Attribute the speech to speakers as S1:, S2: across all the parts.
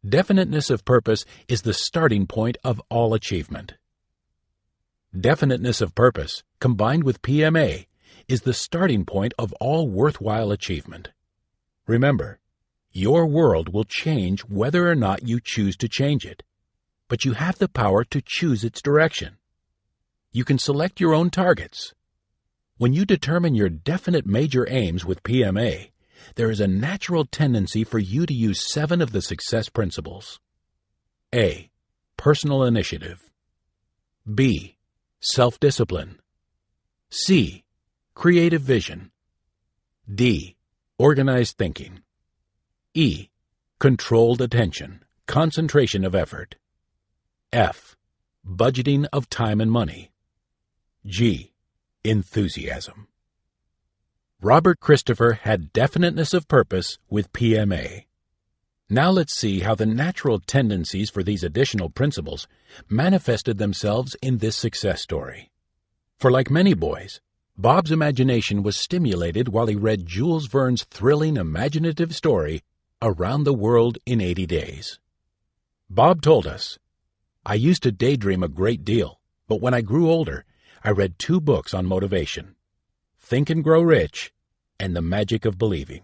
S1: Definiteness of purpose is the starting point of all achievement. Definiteness of purpose, combined with PMA, is the starting point of all worthwhile achievement. Remember, your world will change whether or not you choose to change it, but you have the power to choose its direction. You can select your own targets. When you determine your definite major aims with PMA, there is a natural tendency for you to use 7 of the success principles. A. Personal initiative. B. Self-discipline. C. Creative vision. D. Organized thinking. E. Controlled attention, concentration of effort. F. Budgeting of time and money. G. Enthusiasm. Robert Christopher had definiteness of purpose with PMA. Now let's see how the natural tendencies for these additional principles manifested themselves in this success story. For like many boys, Bob's imagination was stimulated while he read Jules Verne's thrilling, imaginative story, Around the World in 80 Days. Bob told us, "I used to daydream a great deal, but when I grew older, I read 2 books on motivation, Think and Grow Rich, and The Magic of Believing."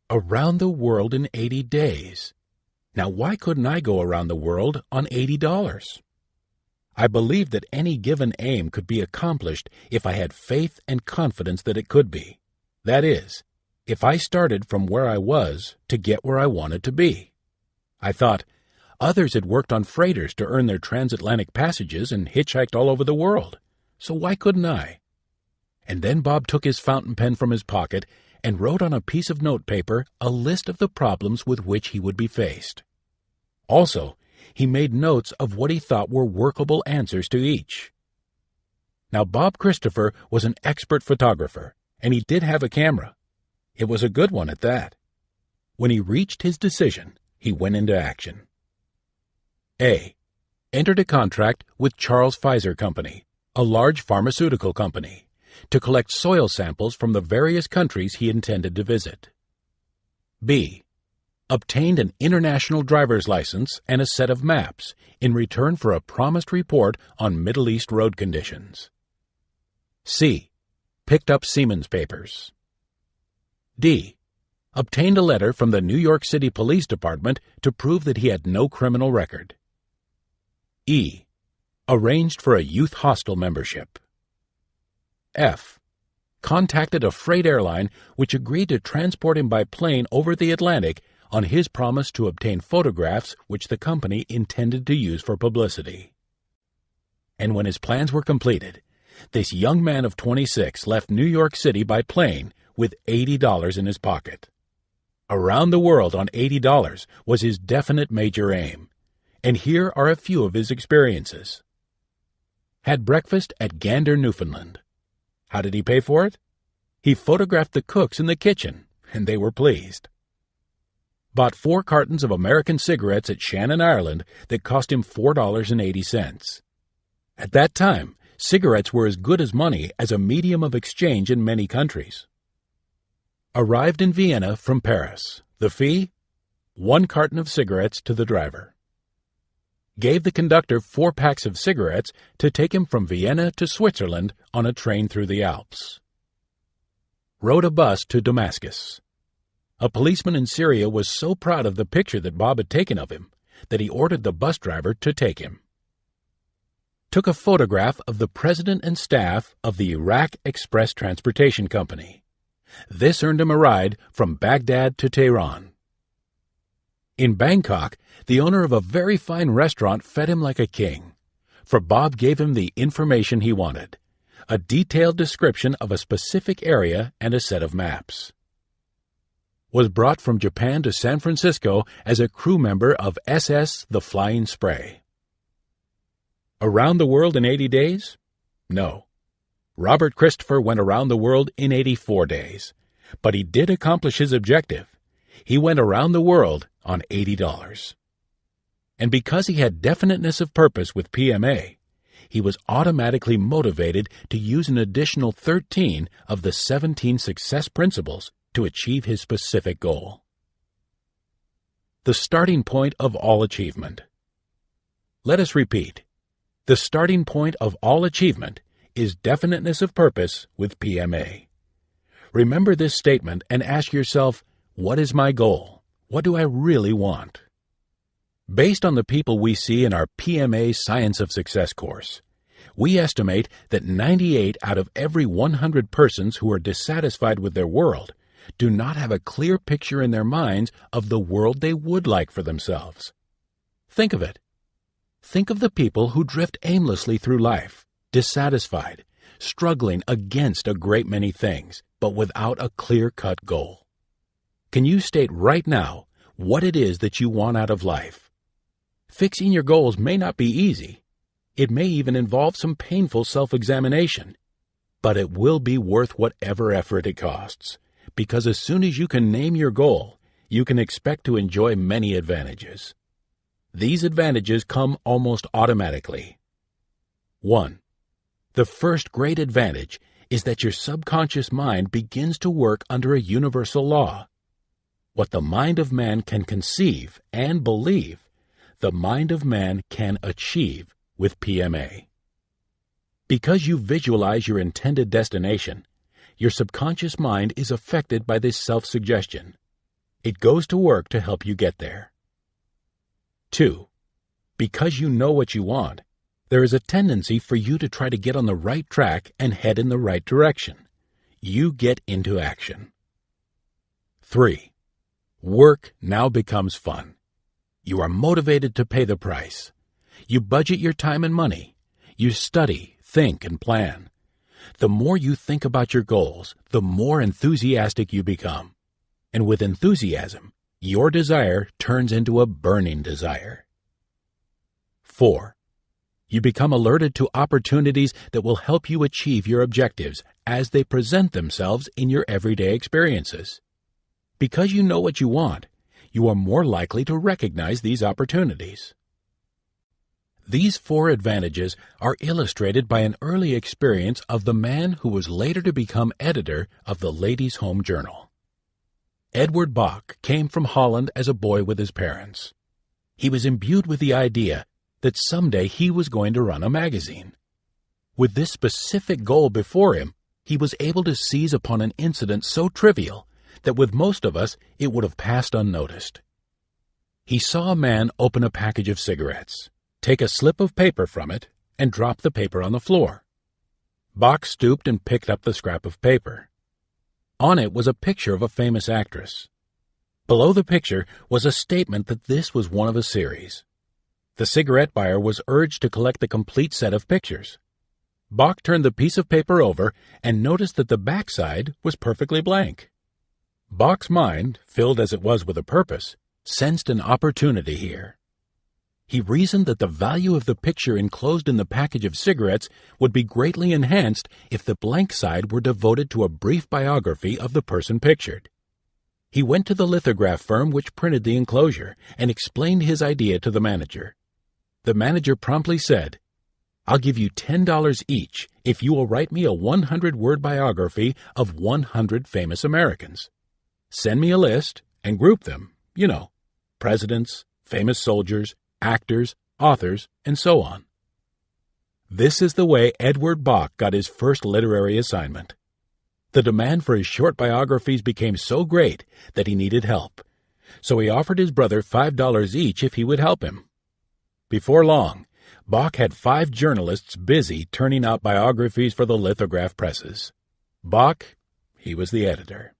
S1: Around the world in 80 days. Now, why couldn't I go around the world on $80? I believed that any given aim could be accomplished if I had faith and confidence that it could be. That is, if I started from where I was to get where I wanted to be. I thought, others had worked on freighters to earn their transatlantic passages and hitchhiked all over the world, so why couldn't I? And then Bob took his fountain pen from his pocket and wrote on a piece of notepaper a list of the problems with which he would be faced. Also, he made notes of what he thought were workable answers to each. Now, Bob Christopher was an expert photographer, and he did have a camera. It was a good one at that. When he reached his decision, he went into action. A. Entered a contract with Charles Pfizer Company, a large pharmaceutical company, to collect soil samples from the various countries he intended to visit. B. Obtained an international driver's license and a set of maps in return for a promised report on Middle East road conditions. C. Picked up Siemens papers. D. Obtained a letter from the New York City Police Department to prove that he had no criminal record. E. Arranged for a youth hostel membership. F. Contacted a freight airline which agreed to transport him by plane over the Atlantic on his promise to obtain photographs which the company intended to use for publicity. And when his plans were completed, this young man of 26 left New York City by plane with $80 in his pocket. Around the world on $80 was his definite major aim, and here are a few of his experiences. Had breakfast at Gander, Newfoundland. How did he pay for it? He photographed the cooks in the kitchen, and they were pleased. Bought 4 cartons of American cigarettes at Shannon, Ireland that cost him $4.80. At that time, cigarettes were as good as money as a medium of exchange in many countries. Arrived in Vienna from Paris. The fee? 1 carton of cigarettes to the driver. Gave the conductor 4 packs of cigarettes to take him from Vienna to Switzerland on a train through the Alps. Rode a bus to Damascus. A policeman in Syria was so proud of the picture that Bob had taken of him that he ordered the bus driver to take him. Took a photograph of the president and staff of the Iraq Express Transportation Company. This earned him a ride from Baghdad to Tehran. In Bangkok, the owner of a very fine restaurant fed him like a king, for Bob gave him the information he wanted, a detailed description of a specific area and a set of maps. Was brought from Japan to San Francisco as a crew member of SS The Flying Spray. Around the world in 80 days? No. Robert Christopher went around the world in 84 days, but he did accomplish his objective. He went around the world on $80. And because he had definiteness of purpose with PMA, he was automatically motivated to use an additional 13 of the 17 success principles to achieve his specific goal. the starting point of all achievement. Let us repeat. The starting point of all achievement is definiteness of purpose with PMA. Remember this statement and ask yourself, what is my goal? What do I really want? Based on the people we see in our PMA Science of Success course, we estimate that 98 out of every 100 persons who are dissatisfied with their world do not have a clear picture in their minds of the world they would like for themselves. Think of it. Think of the people who drift aimlessly through life, dissatisfied, struggling against a great many things, but without a clear-cut goal. Can you state right now what it is that you want out of life? Fixing your goals may not be easy. It may even involve some painful self-examination, but it will be worth whatever effort it costs, because as soon as you can name your goal, you can expect to enjoy many advantages. These advantages come almost automatically. 1. The first great advantage is that your subconscious mind begins to work under a universal law. What the mind of man can conceive and believe, the mind of man can achieve with PMA. Because you visualize your intended destination, your subconscious mind is affected by this self-suggestion. It goes to work to help you get there. 2. Because you know what you want, there is a tendency for you to try to get on the right track and head in the right direction. You get into action. 3. Work now becomes fun. You are motivated to pay the price. You budget your time and money. You study, think, and plan. The more you think about your goals, the more enthusiastic you become. And with enthusiasm, your desire turns into a burning desire. 4. You become alerted to opportunities that will help you achieve your objectives as they present themselves in your everyday experiences. Because you know what you want, you are more likely to recognize these opportunities. These 4 advantages are illustrated by an early experience of the man who was later to become editor of the Ladies' Home Journal. Edward Bok came from Holland as a boy with his parents. He was imbued with the idea that someday he was going to run a magazine. With this specific goal before him, he was able to seize upon an incident so trivial that with most of us it would have passed unnoticed. He saw a man open a package of cigarettes, take a slip of paper from it, and drop the paper on the floor. Bok stooped and picked up the scrap of paper. On it was a picture of a famous actress. Below the picture was a statement that this was one of a series. The cigarette buyer was urged to collect the complete set of pictures. Bok turned the piece of paper over and noticed that the backside was perfectly blank. Bok's mind, filled as it was with a purpose, sensed an opportunity here. He reasoned that the value of the picture enclosed in the package of cigarettes would be greatly enhanced if the blank side were devoted to a brief biography of the person pictured. He went to the lithograph firm which printed the enclosure and explained his idea to the manager. The manager promptly said, "I'll give you $10 each if you will write me a 100-word biography of 100 famous Americans. Send me a list and group them, presidents, famous soldiers, actors, authors, and so on." This is the way Edward Bok got his first literary assignment. The demand for his short biographies became so great that he needed help, so he offered his brother $5 each if he would help him. Before long, Bok had 5 journalists busy turning out biographies for the lithograph presses. Bok, he was the editor.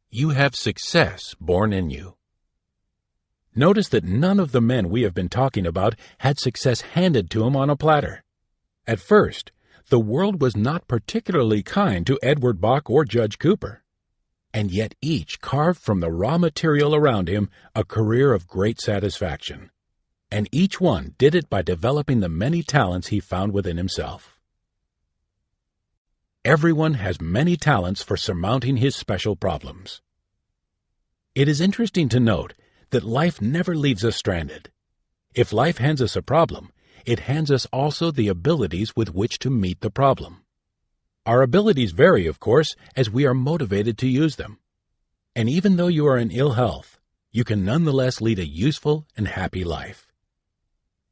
S1: You have success born in you. Notice that none of the men we have been talking about had success handed to them on a platter. At first, the world was not particularly kind to Edward Bok or Judge Cooper, and yet each carved from the raw material around him a career of great satisfaction, and each one did it by developing the many talents he found within himself. Everyone has many talents for surmounting his special problems. It is interesting to note that life never leaves us stranded. If life hands us a problem, it hands us also the abilities with which to meet the problem. Our abilities vary, of course, as we are motivated to use them. And even though you are in ill health, you can nonetheless lead a useful and happy life.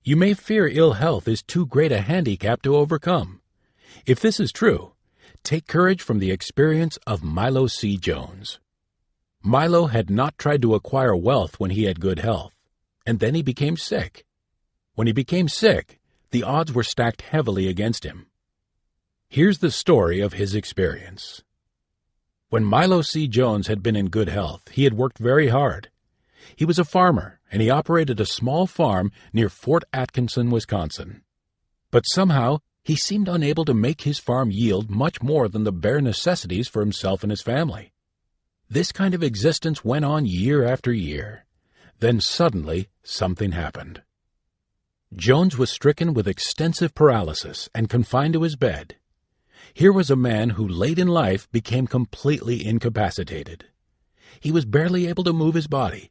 S1: You may fear ill health is too great a handicap to overcome. If this is true, take courage from the experience of Milo C. Jones. Milo had not tried to acquire wealth when he had good health, and then he became sick. When he became sick, the odds were stacked heavily against him. Here's the story of his experience. When Milo C. Jones had been in good health, he had worked very hard. He was a farmer, and he operated a small farm near Fort Atkinson, Wisconsin. But somehow, he seemed unable to make his farm yield much more than the bare necessities for himself and his family. This kind of existence went on year after year. Then suddenly, something happened. Jones was stricken with extensive paralysis and confined to his bed. Here was a man who late in life became completely incapacitated. He was barely able to move his body.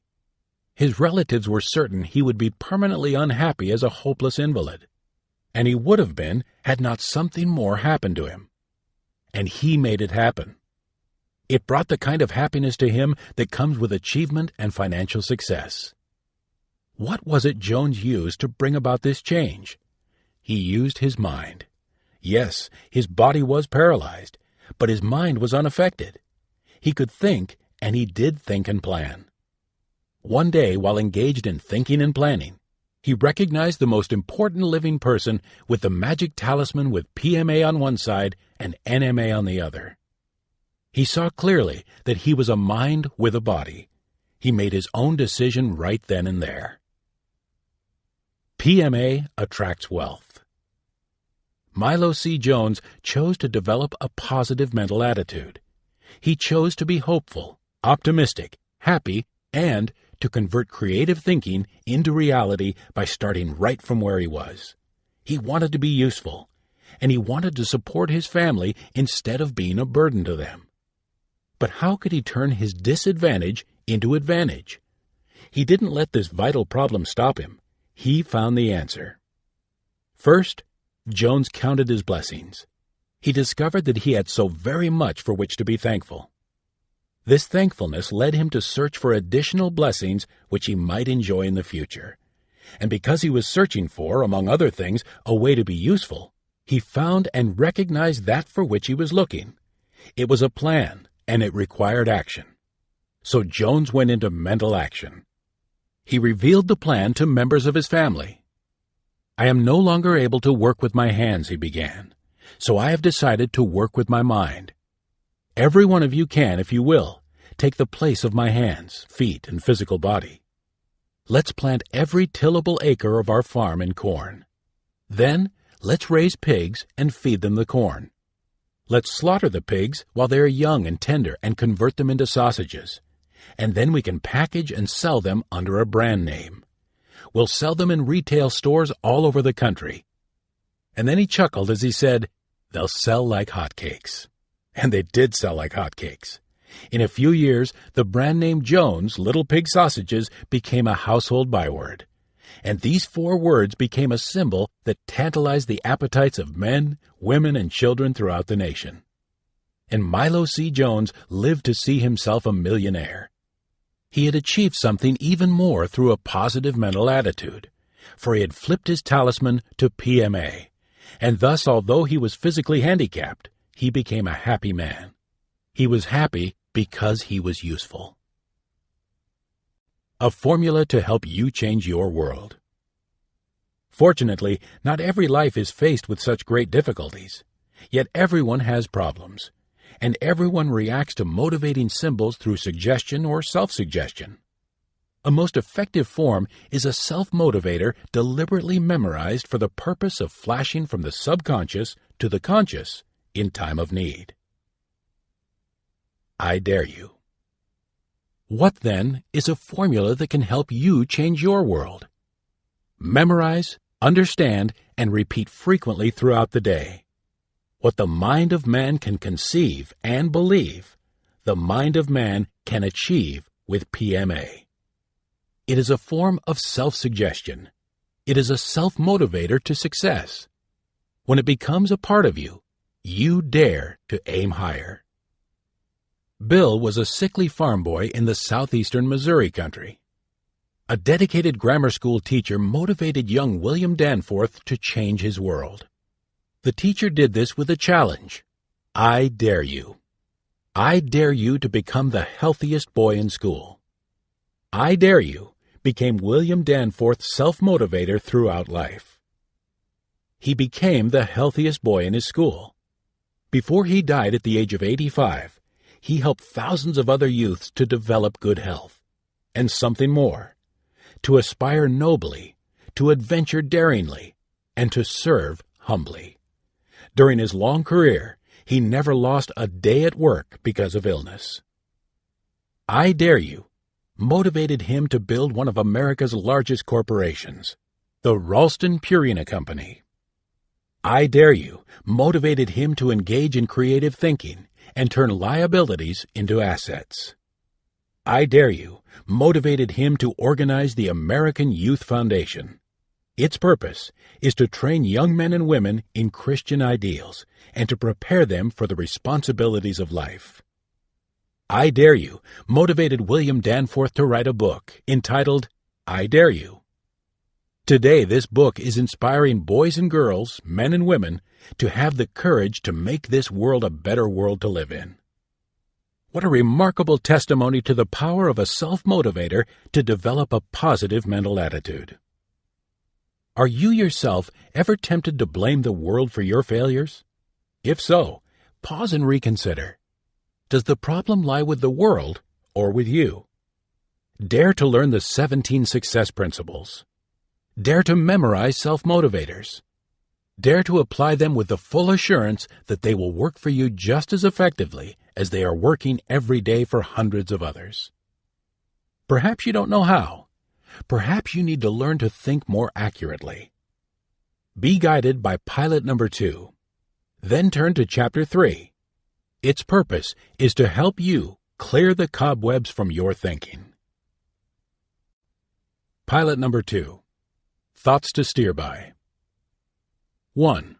S1: His relatives were certain he would be permanently unhappy as a hopeless invalid. And he would have been had not something more happened to him. And he made it happen. It brought the kind of happiness to him that comes with achievement and financial success. What was it Jones used to bring about this change? He used his mind. Yes, his body was paralyzed, but his mind was unaffected. He could think, and he did think and plan. One day, while engaged in thinking and planning, he recognized the most important living person with the magic talisman with PMA on one side and NMA on the other. He saw clearly that he was a mind with a body. He made his own decision right then and there. PMA attracts wealth. Milo C. Jones chose to develop a positive mental attitude. He chose to be hopeful, optimistic, happy, and to convert creative thinking into reality by starting right from where he was. He wanted to be useful, and he wanted to support his family instead of being a burden to them. But how could he turn his disadvantage into advantage? He didn't let this vital problem stop him. He found the answer. First, Jones counted his blessings. He discovered that he had so very much for which to be thankful. This thankfulness led him to search for additional blessings which he might enjoy in the future. And because he was searching for, among other things, a way to be useful, he found and recognized that for which he was looking. It was a plan, and it required action. So Jones went into mental action. He revealed the plan to members of his family. "I am no longer able to work with my hands," he began, "so I have decided to work with my mind. Every one of you can, if you will, take the place of my hands, feet, and physical body. Let's plant every tillable acre of our farm in corn. Then, let's raise pigs and feed them the corn. Let's slaughter the pigs while they are young and tender and convert them into sausages. And then we can package and sell them under a brand name. We'll sell them in retail stores all over the country." And then he chuckled as he said, "They'll sell like hotcakes." And they did sell like hotcakes. In a few years, the brand name Jones Little Pig Sausages became a household byword. And these 4 words became a symbol that tantalized the appetites of men, women, and children throughout the nation. And Milo C. Jones lived to see himself a millionaire. He had achieved something even more through a positive mental attitude, for he had flipped his talisman to PMA, and thus, although he was physically handicapped, he became a happy man. He was happy because he was useful. A formula to help you change your world. Fortunately, not every life is faced with such great difficulties. Yet everyone has problems, and everyone reacts to motivating symbols through suggestion or self-suggestion. A most effective form is a self-motivator deliberately memorized for the purpose of flashing from the subconscious to the conscious in time of need. I dare you. What, then, is a formula that can help you change your world? Memorize, understand, and repeat frequently throughout the day. What the mind of man can conceive and believe, the mind of man can achieve with PMA. It is a form of self-suggestion. It is a self-motivator to success. When it becomes a part of you, you dare to aim higher. Bill was a sickly farm boy in the southeastern Missouri country. A dedicated grammar school teacher motivated young William Danforth to change his world. The teacher did this with a challenge. I dare you. I dare you to become the healthiest boy in school. I dare you became William Danforth's self-motivator throughout life. He became the healthiest boy in his school. Before he died at the age of 85, he helped thousands of other youths to develop good health. And something more, to aspire nobly, to adventure daringly, and to serve humbly. During his long career, he never lost a day at work because of illness. I Dare You motivated him to build one of America's largest corporations, the Ralston Purina Company. I Dare You motivated him to engage in creative thinking and turn liabilities into assets. I Dare You motivated him to organize the American Youth Foundation. Its purpose is to train young men and women in Christian ideals and to prepare them for the responsibilities of life. I Dare You motivated William Danforth to write a book entitled I Dare You. Today, this book is inspiring boys and girls, men and women, to have the courage to make this world a better world to live in. What a remarkable testimony to the power of a self-motivator to develop a positive mental attitude. Are you yourself ever tempted to blame the world for your failures? If so, pause and reconsider. Does the problem lie with the world or with you? Dare to learn the 17 success principles. Dare to memorize self-motivators. Dare to apply them with the full assurance that they will work for you just as effectively as they are working every day for hundreds of others. Perhaps you don't know how. Perhaps you need to learn to think more accurately. Be guided by pilot number 2. Then turn to chapter 3. Its purpose is to help you clear the cobwebs from your thinking. Pilot number 2. Thoughts to steer by. 1.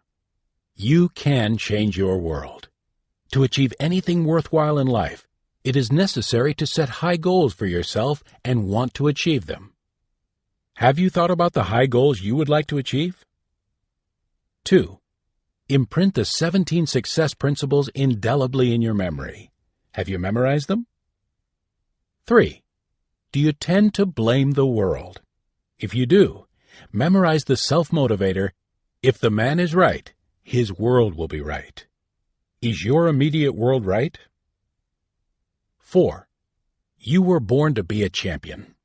S1: You can change your world. To achieve anything worthwhile in life, it is necessary to set high goals for yourself and want to achieve them. Have you thought about the high goals you would like to achieve? 2. Imprint the 17 success principles indelibly in your memory. Have you memorized them? 3. Do you tend to blame the world? If you do, memorize the self-motivator, if the man is right, his world will be right. Is your immediate world right? 4. You were born to be a champion.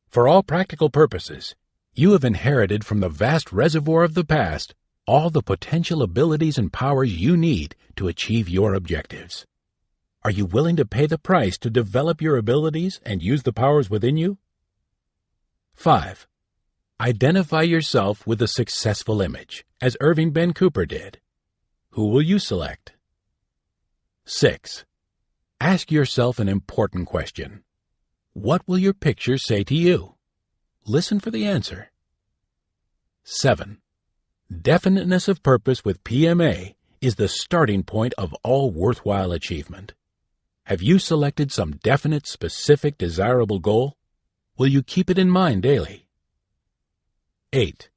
S1: For all practical purposes, you have inherited from the vast reservoir of the past all the potential abilities and powers you need to achieve your objectives. Are you willing to pay the price to develop your abilities and use the powers within you? 5. Identify yourself with a successful image, as Irving Ben Cooper did. Who will you select? 6. Ask yourself an important question. What will your picture say to you? Listen for the answer. 7. Definiteness of purpose with PMA is the starting point of all worthwhile achievement. Have you selected some definite, specific, desirable goal? Will you keep it in mind daily? 8.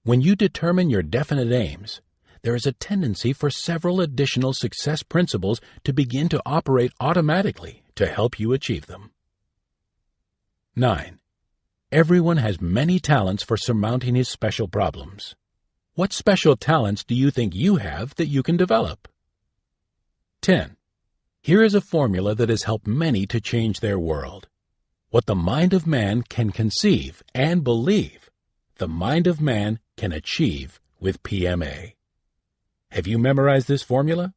S1: When you determine your definite aims, there is a tendency for several additional success principles to begin to operate automatically to help you achieve them. 9. Everyone has many talents for surmounting his special problems. What special talents do you think you have that you can develop? 10. Here is a formula that has helped many to change their world. What the mind of man can conceive and believe, the mind of man can achieve with PMA. Have you memorized this formula?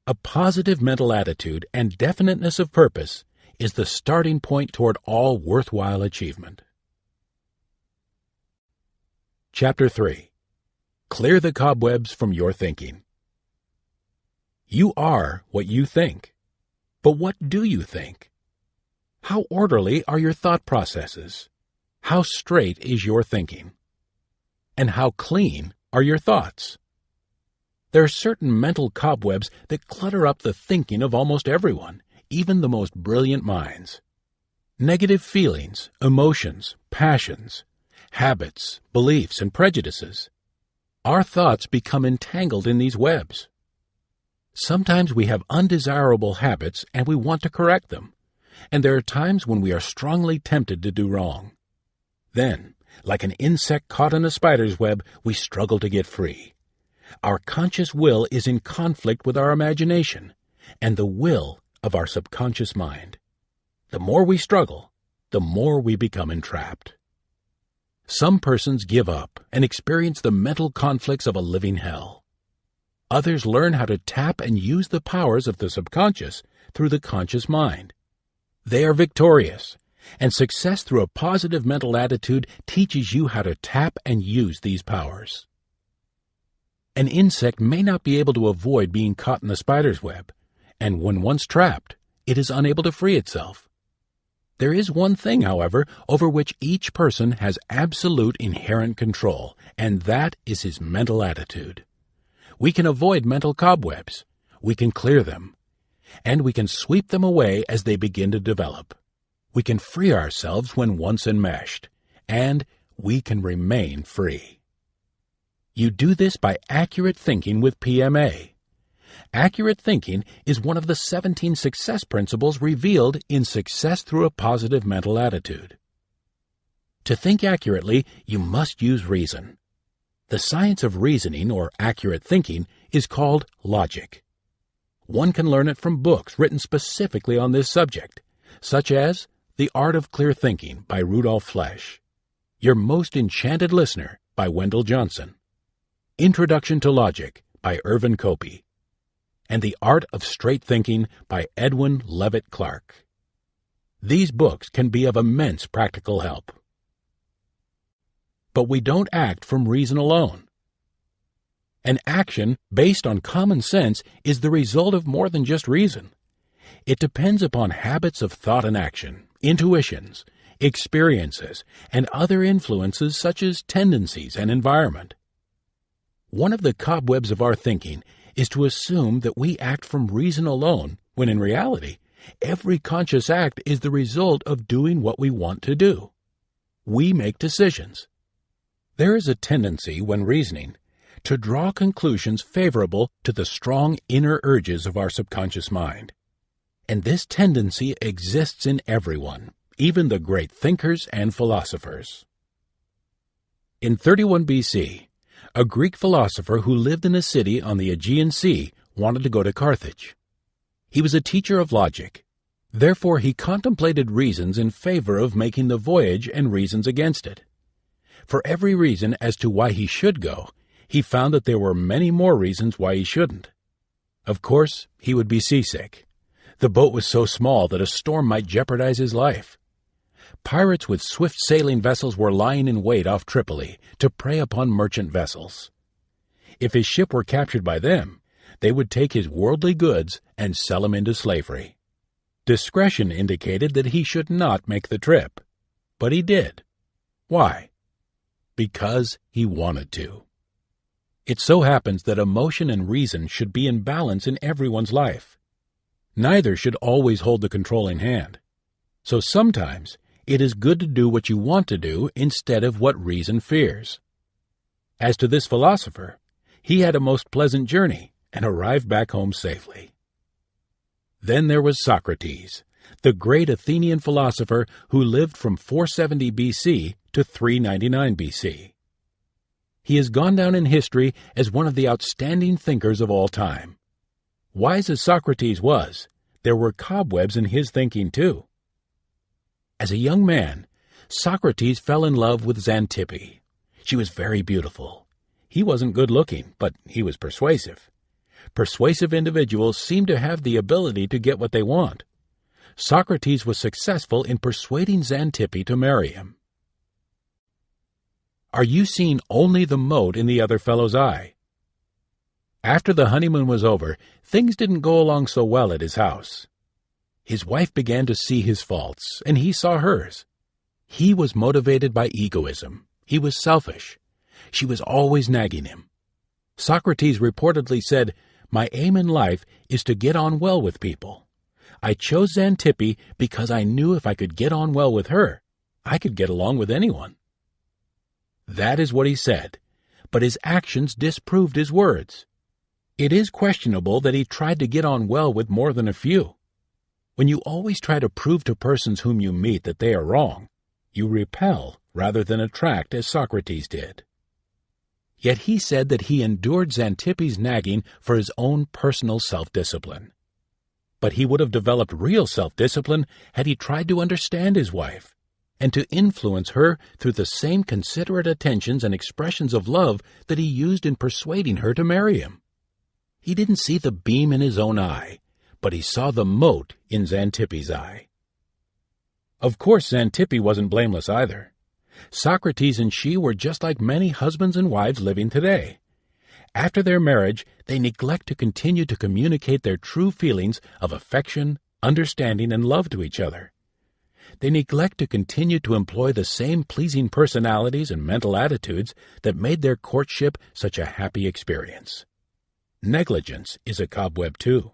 S1: A positive mental attitude and definiteness of purpose is the starting point toward all worthwhile achievement. Chapter 3. Clear the cobwebs from your thinking. You are what you think. But what do you think? How orderly are your thought processes? How straight is your thinking? And how clean are your thoughts? There are certain mental cobwebs that clutter up the thinking of almost everyone, even the most brilliant minds. Negative feelings, emotions, passions, habits, beliefs, and prejudices. Our thoughts become entangled in these webs. Sometimes we have undesirable habits and we want to correct them, and there are times when we are strongly tempted to do wrong. Then, like an insect caught in a spider's web, we struggle to get free. Our conscious will is in conflict with our imagination and the will of our subconscious mind. The more we struggle, the more we become entrapped. Some persons give up and experience the mental conflicts of a living hell. Others learn how to tap and use the powers of the subconscious through the conscious mind. They are victorious, and success through a positive mental attitude teaches you how to tap and use these powers. An insect may not be able to avoid being caught in the spider's web, and when once trapped, it is unable to free itself. There is one thing, however, over which each person has absolute inherent control, and that is his mental attitude. We can avoid mental cobwebs, we can clear them, and we can sweep them away as they begin to develop. We can free ourselves when once enmeshed, and we can remain free. You do this by accurate thinking with PMA. Accurate thinking is one of the 17 success principles revealed in Success Through a Positive Mental Attitude. To think accurately, you must use reason. The science of reasoning, or accurate thinking, is called logic. One can learn it from books written specifically on this subject, such as The Art of Clear Thinking by Rudolf Flesch, Your Most Enchanted Listener by Wendell Johnson, Introduction to Logic by Irvin Copey, and The Art of Straight Thinking by Edwin Levitt Clark. These books can be of immense practical help. But we don't act from reason alone. An action based on common sense is the result of more than just reason. It depends upon habits of thought and action, intuitions, experiences, and other influences such as tendencies and environment. One of the cobwebs of our thinking is to assume that we act from reason alone, when in reality, every conscious act is the result of doing what we want to do. We make decisions. There is a tendency, when reasoning, to draw conclusions favorable to the strong inner urges of our subconscious mind. And this tendency exists in everyone, even the great thinkers and philosophers. In 31 BC, a Greek philosopher who lived in a city on the Aegean Sea wanted to go to Carthage. He was a teacher of logic. Therefore, he contemplated reasons in favor of making the voyage and reasons against it. For every reason as to why he should go, he found that there were many more reasons why he shouldn't. Of course, he would be seasick. The boat was so small that a storm might jeopardize his life. Pirates with swift-sailing vessels were lying in wait off Tripoli to prey upon merchant vessels. If his ship were captured by them, they would take his worldly goods and sell him into slavery. Discretion indicated that he should not make the trip, but he did. Why? Because he wanted to. It so happens that emotion and reason should be in balance in everyone's life. Neither should always hold the controlling hand. So sometimes it is good to do what you want to do instead of what reason fears. As to this philosopher, he had a most pleasant journey and arrived back home safely. Then there was Socrates, the great Athenian philosopher who lived from 470 BC to 399 BC. He has gone down in history as one of the outstanding thinkers of all time. Wise as Socrates was, there were cobwebs in his thinking too. As a young man, Socrates fell in love with Xantippe. She was very beautiful. He wasn't good-looking, but he was persuasive. Persuasive individuals seem to have the ability to get what they want. Socrates was successful in persuading Xantippe to marry him. Are you seeing only the mote in the other fellow's eye? After the honeymoon was over, things didn't go along so well at his house. His wife began to see his faults, and he saw hers. He was motivated by egoism. He was selfish. She was always nagging him. Socrates reportedly said, "My aim in life is to get on well with people. I chose Xantippe because I knew if I could get on well with her, I could get along with anyone." That is what he said, but his actions disproved his words. It is questionable that he tried to get on well with more than a few. When you always try to prove to persons whom you meet that they are wrong, you repel rather than attract, as Socrates did. Yet he said that he endured Xantippe's nagging for his own personal self-discipline. But he would have developed real self-discipline had he tried to understand his wife, and to influence her through the same considerate attentions and expressions of love that he used in persuading her to marry him. He didn't see the beam in his own eye, but he saw the mote in Xantippe's eye. Of course, Xantippe wasn't blameless either. Socrates and she were just like many husbands and wives living today. After their marriage, they neglect to continue to communicate their true feelings of affection, understanding, and love to each other. They neglect to continue to employ the same pleasing personalities and mental attitudes that made their courtship such a happy experience. Negligence is a cobweb too.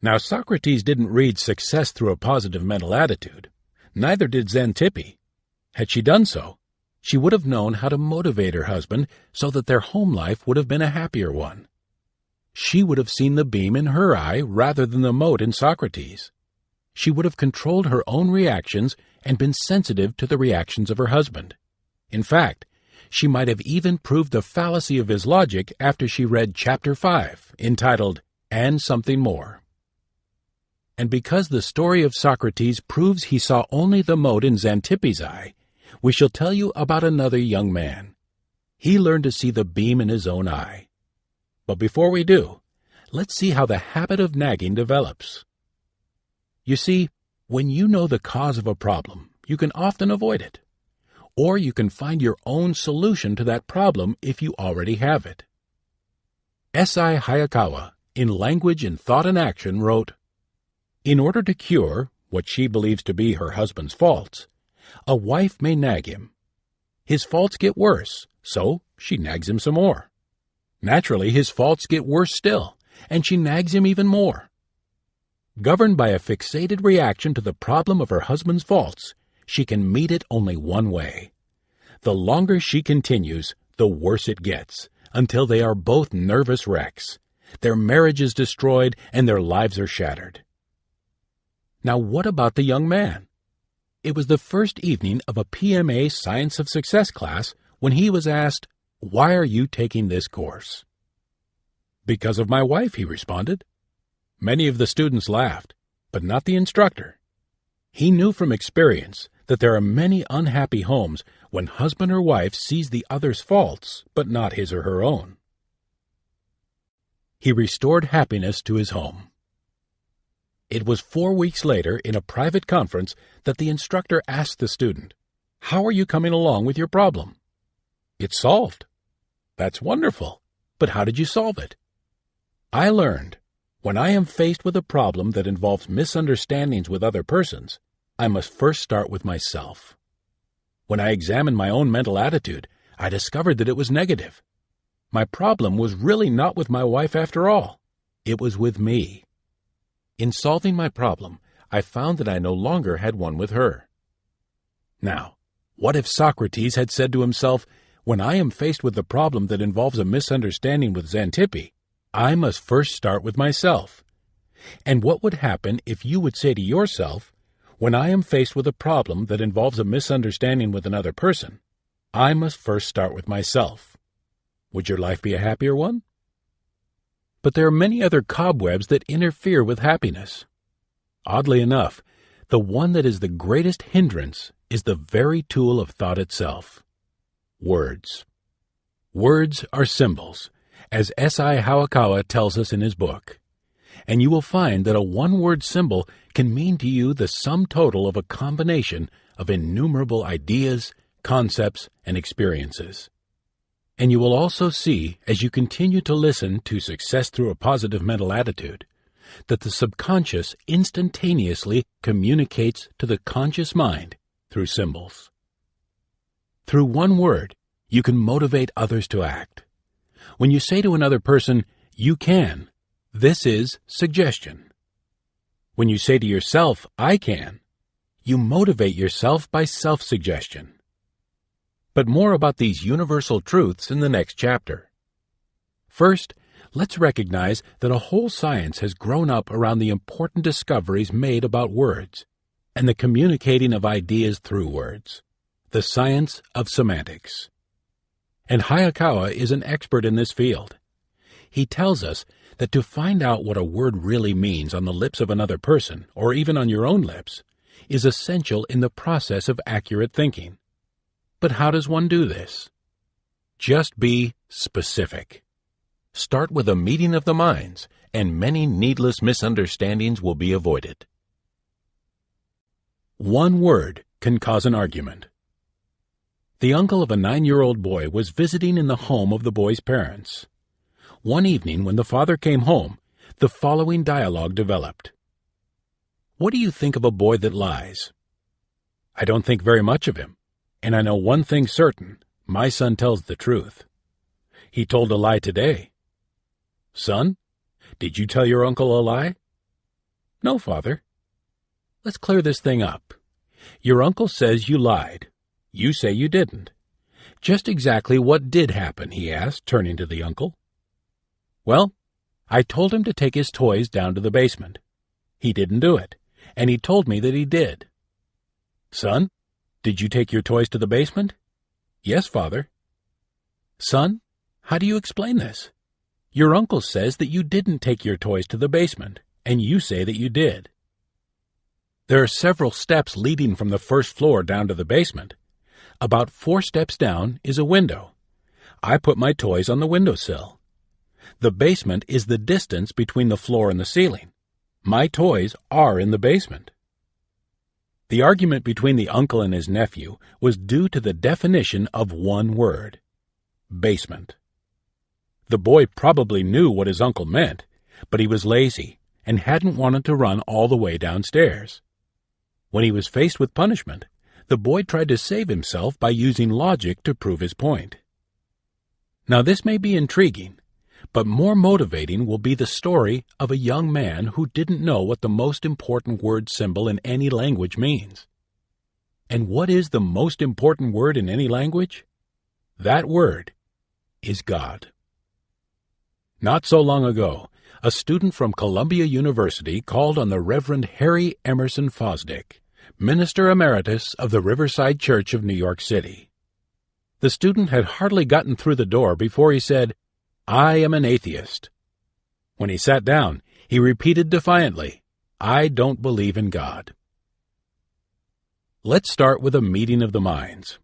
S1: Now, Socrates didn't read Success Through a Positive Mental Attitude. Neither did Xantippe. Had she done so, she would have known how to motivate her husband so that their home life would have been a happier one. She would have seen the beam in her eye rather than the mote in Socrates. She would have controlled her own reactions and been sensitive to the reactions of her husband. In fact, she might have even proved the fallacy of his logic after she read Chapter 5, entitled, "And Something More." And because the story of Socrates proves he saw only the mote in Xantippe's eye, we shall tell you about another young man. He learned to see the beam in his own eye. But before we do, let's see how the habit of nagging develops. You see, when you know the cause of a problem, you can often avoid it. Or you can find your own solution to that problem if you already have it. S.I. Hayakawa, in Language in Thought and Action, wrote, "In order to cure what she believes to be her husband's faults, a wife may nag him. His faults get worse, so she nags him some more. Naturally, his faults get worse still, and she nags him even more. Governed by a fixated reaction to the problem of her husband's faults, she can meet it only one way. The longer she continues, the worse it gets, until they are both nervous wrecks. Their marriage is destroyed, and their lives are shattered." Now, what about the young man? It was the first evening of a PMA Science of Success class when he was asked, "Why are you taking this course?" "Because of my wife," he responded. Many of the students laughed, but not the instructor. He knew from experience that there are many unhappy homes when husband or wife sees the other's faults, but not his or her own. He restored happiness to his home. It was 4 weeks later, in a private conference, that the instructor asked the student, "How are you coming along with your problem?" "It's solved." "That's wonderful. But how did you solve it?" "I learned, when I am faced with a problem that involves misunderstandings with other persons, I must first start with myself. When I examined my own mental attitude, I discovered that it was negative. My problem was really not with my wife after all. It was with me. In solving my problem, I found that I no longer had one with her." Now, what if Socrates had said to himself, "When I am faced with a problem that involves a misunderstanding with Xantippe, I must first start with myself"? And what would happen if you would say to yourself, "When I am faced with a problem that involves a misunderstanding with another person, I must first start with myself"? Would your life be a happier one? But there are many other cobwebs that interfere with happiness. Oddly enough, the one that is the greatest hindrance is the very tool of thought itself: words. Words are symbols, as S.I. Hayakawa tells us in his book. And you will find that a one-word symbol can mean to you the sum total of a combination of innumerable ideas, concepts, and experiences. And you will also see, as you continue to listen to Success Through a Positive Mental Attitude, that the subconscious instantaneously communicates to the conscious mind through symbols. Through one word, you can motivate others to act. When you say to another person, "You can," this is suggestion. When you say to yourself, "I can," you motivate yourself by self-suggestion. But more about these universal truths in the next chapter. First, let's recognize that a whole science has grown up around the important discoveries made about words and the communicating of ideas through words, the science of semantics. And Hayakawa is an expert in this field. He tells us that to find out what a word really means on the lips of another person, or even on your own lips, is essential in the process of accurate thinking. But how does one do this? Just be specific. Start with a meeting of the minds, and many needless misunderstandings will be avoided. One word can cause an argument. The uncle of a 9-year-old boy was visiting in the home of the boy's parents. One evening when the father came home, the following dialogue developed. "What do you think of a boy that lies?" "I don't think very much of him. And I know one thing certain, my son tells the truth." "He told a lie today." "Son, did you tell your uncle a lie?" "No, father." "Let's clear this thing up. Your uncle says you lied. You say you didn't. Just exactly what did happen?" he asked, turning to the uncle. "Well, I told him to take his toys down to the basement. He didn't do it, and he told me that he did." "Son, did you take your toys to the basement?" "Yes, father." "Son, how do you explain this? Your uncle says that you didn't take your toys to the basement, and you say that you did." "There are several steps leading from the first floor down to the basement. About 4 steps down is a window. I put my toys on the windowsill. The basement is the distance between the floor and the ceiling. My toys are in the basement." The argument between the uncle and his nephew was due to the definition of one word: basement. The boy probably knew what his uncle meant, but he was lazy and hadn't wanted to run all the way downstairs. When he was faced with punishment, the boy tried to save himself by using logic to prove his point. Now this may be intriguing, but more motivating will be the story of a young man who didn't know what the most important word symbol in any language means. And what is the most important word in any language? That word is God. Not so long ago, a student from Columbia University called on the Reverend Harry Emerson Fosdick, Minister Emeritus of the Riverside Church of New York City. The student had hardly gotten through the door before he said, "I am an atheist." When he sat down, he repeated defiantly, "I don't believe in God." Let's start with a meeting of the minds.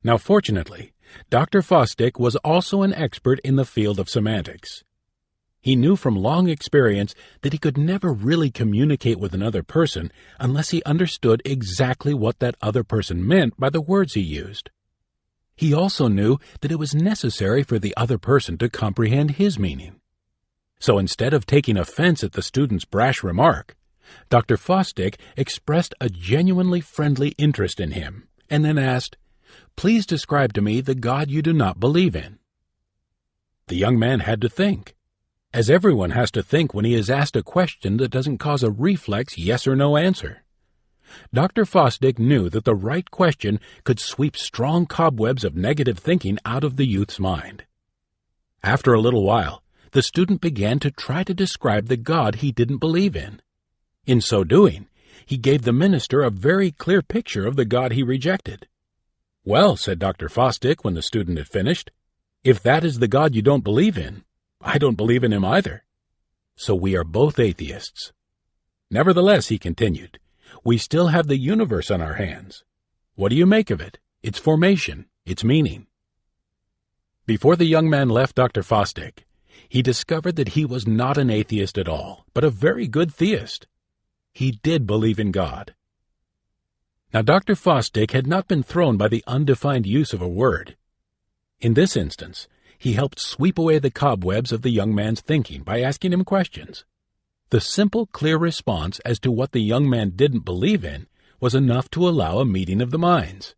S1: Now, fortunately, Dr. Fosdick was also an expert in the field of semantics. He knew from long experience that he could never really communicate with another person unless he understood exactly what that other person meant by the words he used. He also knew that it was necessary for the other person to comprehend his meaning. So instead of taking offense at the student's brash remark, Dr. Fosdick expressed a genuinely friendly interest in him and then asked, "Please describe to me the God you do not believe in." The young man had to think, as everyone has to think when he is asked a question that doesn't cause a reflex yes or no answer. Dr. Fosdick knew that the right question could sweep strong cobwebs of negative thinking out of the youth's mind. After a little while, the student began to try to describe the God he didn't believe in. In so doing, he gave the minister a very clear picture of the God he rejected. "Well," said Dr. Fosdick when the student had finished, "if that is the God you don't believe in, I don't believe in him either. So we are both atheists. Nevertheless," he continued, "we still have the universe on our hands. What do you make of it? Its formation, its meaning?" Before the young man left Dr. Fosdick, he discovered that he was not an atheist at all, but a very good theist. He did believe in God. Now, Dr. Fosdick had not been thrown by the undefined use of a word. In this instance, he helped sweep away the cobwebs of the young man's thinking by asking him questions. The simple, clear response as to what the young man didn't believe in was enough to allow a meeting of the minds.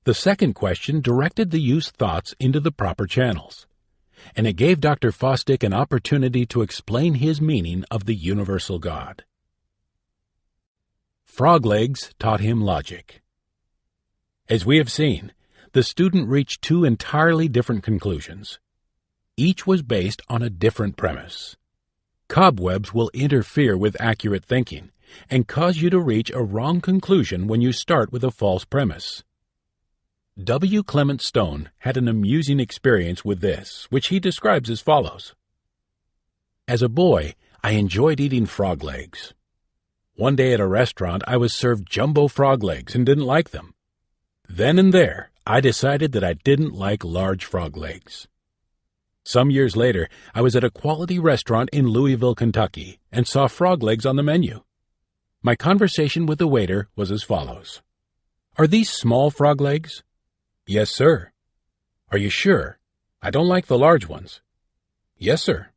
S1: The second question directed the youth's thoughts into the proper channels, and it gave Dr. Fosdick an opportunity to explain his meaning of the universal God. Frog legs taught him logic. As we have seen, the student reached two entirely different conclusions. Each was based on a different premise. Cobwebs will interfere with accurate thinking and cause you to reach a wrong conclusion when you start with a false premise. W. Clement Stone had an amusing experience with this, which he describes as follows. As a boy, I enjoyed eating frog legs. One day at a restaurant, I was served jumbo frog legs and didn't like them. Then and there, I decided that I didn't like large frog legs. Some years later, I was at a quality restaurant in Louisville, Kentucky, and saw frog legs on the menu. My conversation with the waiter was as follows. "Are these small frog legs?" "Yes, sir." "Are you sure? I don't like the large ones." "Yes, sir."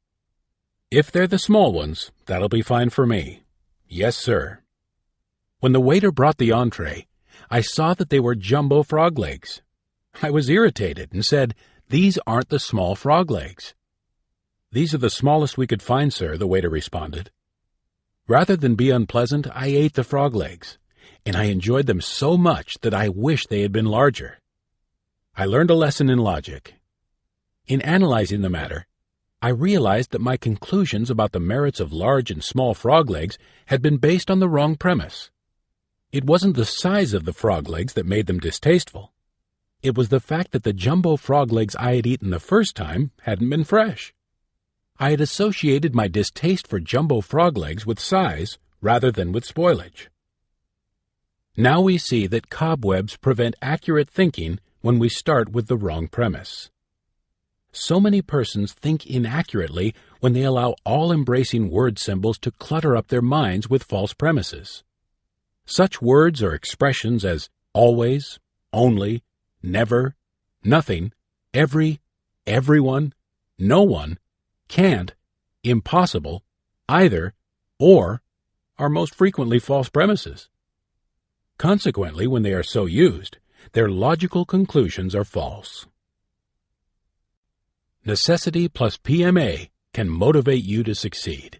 S1: "If they're the small ones, that'll be fine for me." "Yes, sir." When the waiter brought the entree, I saw that they were jumbo frog legs. I was irritated and said, "These aren't the small frog legs." "These are the smallest we could find, sir," the waiter responded. Rather than be unpleasant, I ate the frog legs, and I enjoyed them so much that I wish they had been larger. I learned a lesson in logic. In analyzing the matter, I realized that my conclusions about the merits of large and small frog legs had been based on the wrong premise. It wasn't the size of the frog legs that made them distasteful. It was the fact that the jumbo frog legs I had eaten the first time hadn't been fresh. I had associated my distaste for jumbo frog legs with size rather than with spoilage. Now we see that cobwebs prevent accurate thinking when we start with the wrong premise. So many persons think inaccurately when they allow all-embracing word symbols to clutter up their minds with false premises. Such words or expressions as always, only, never, nothing, every, everyone, no one, can't, impossible, either, or are most frequently false premises. Consequently, when they are so used, their logical conclusions are false. Necessity plus PMA can motivate you to succeed.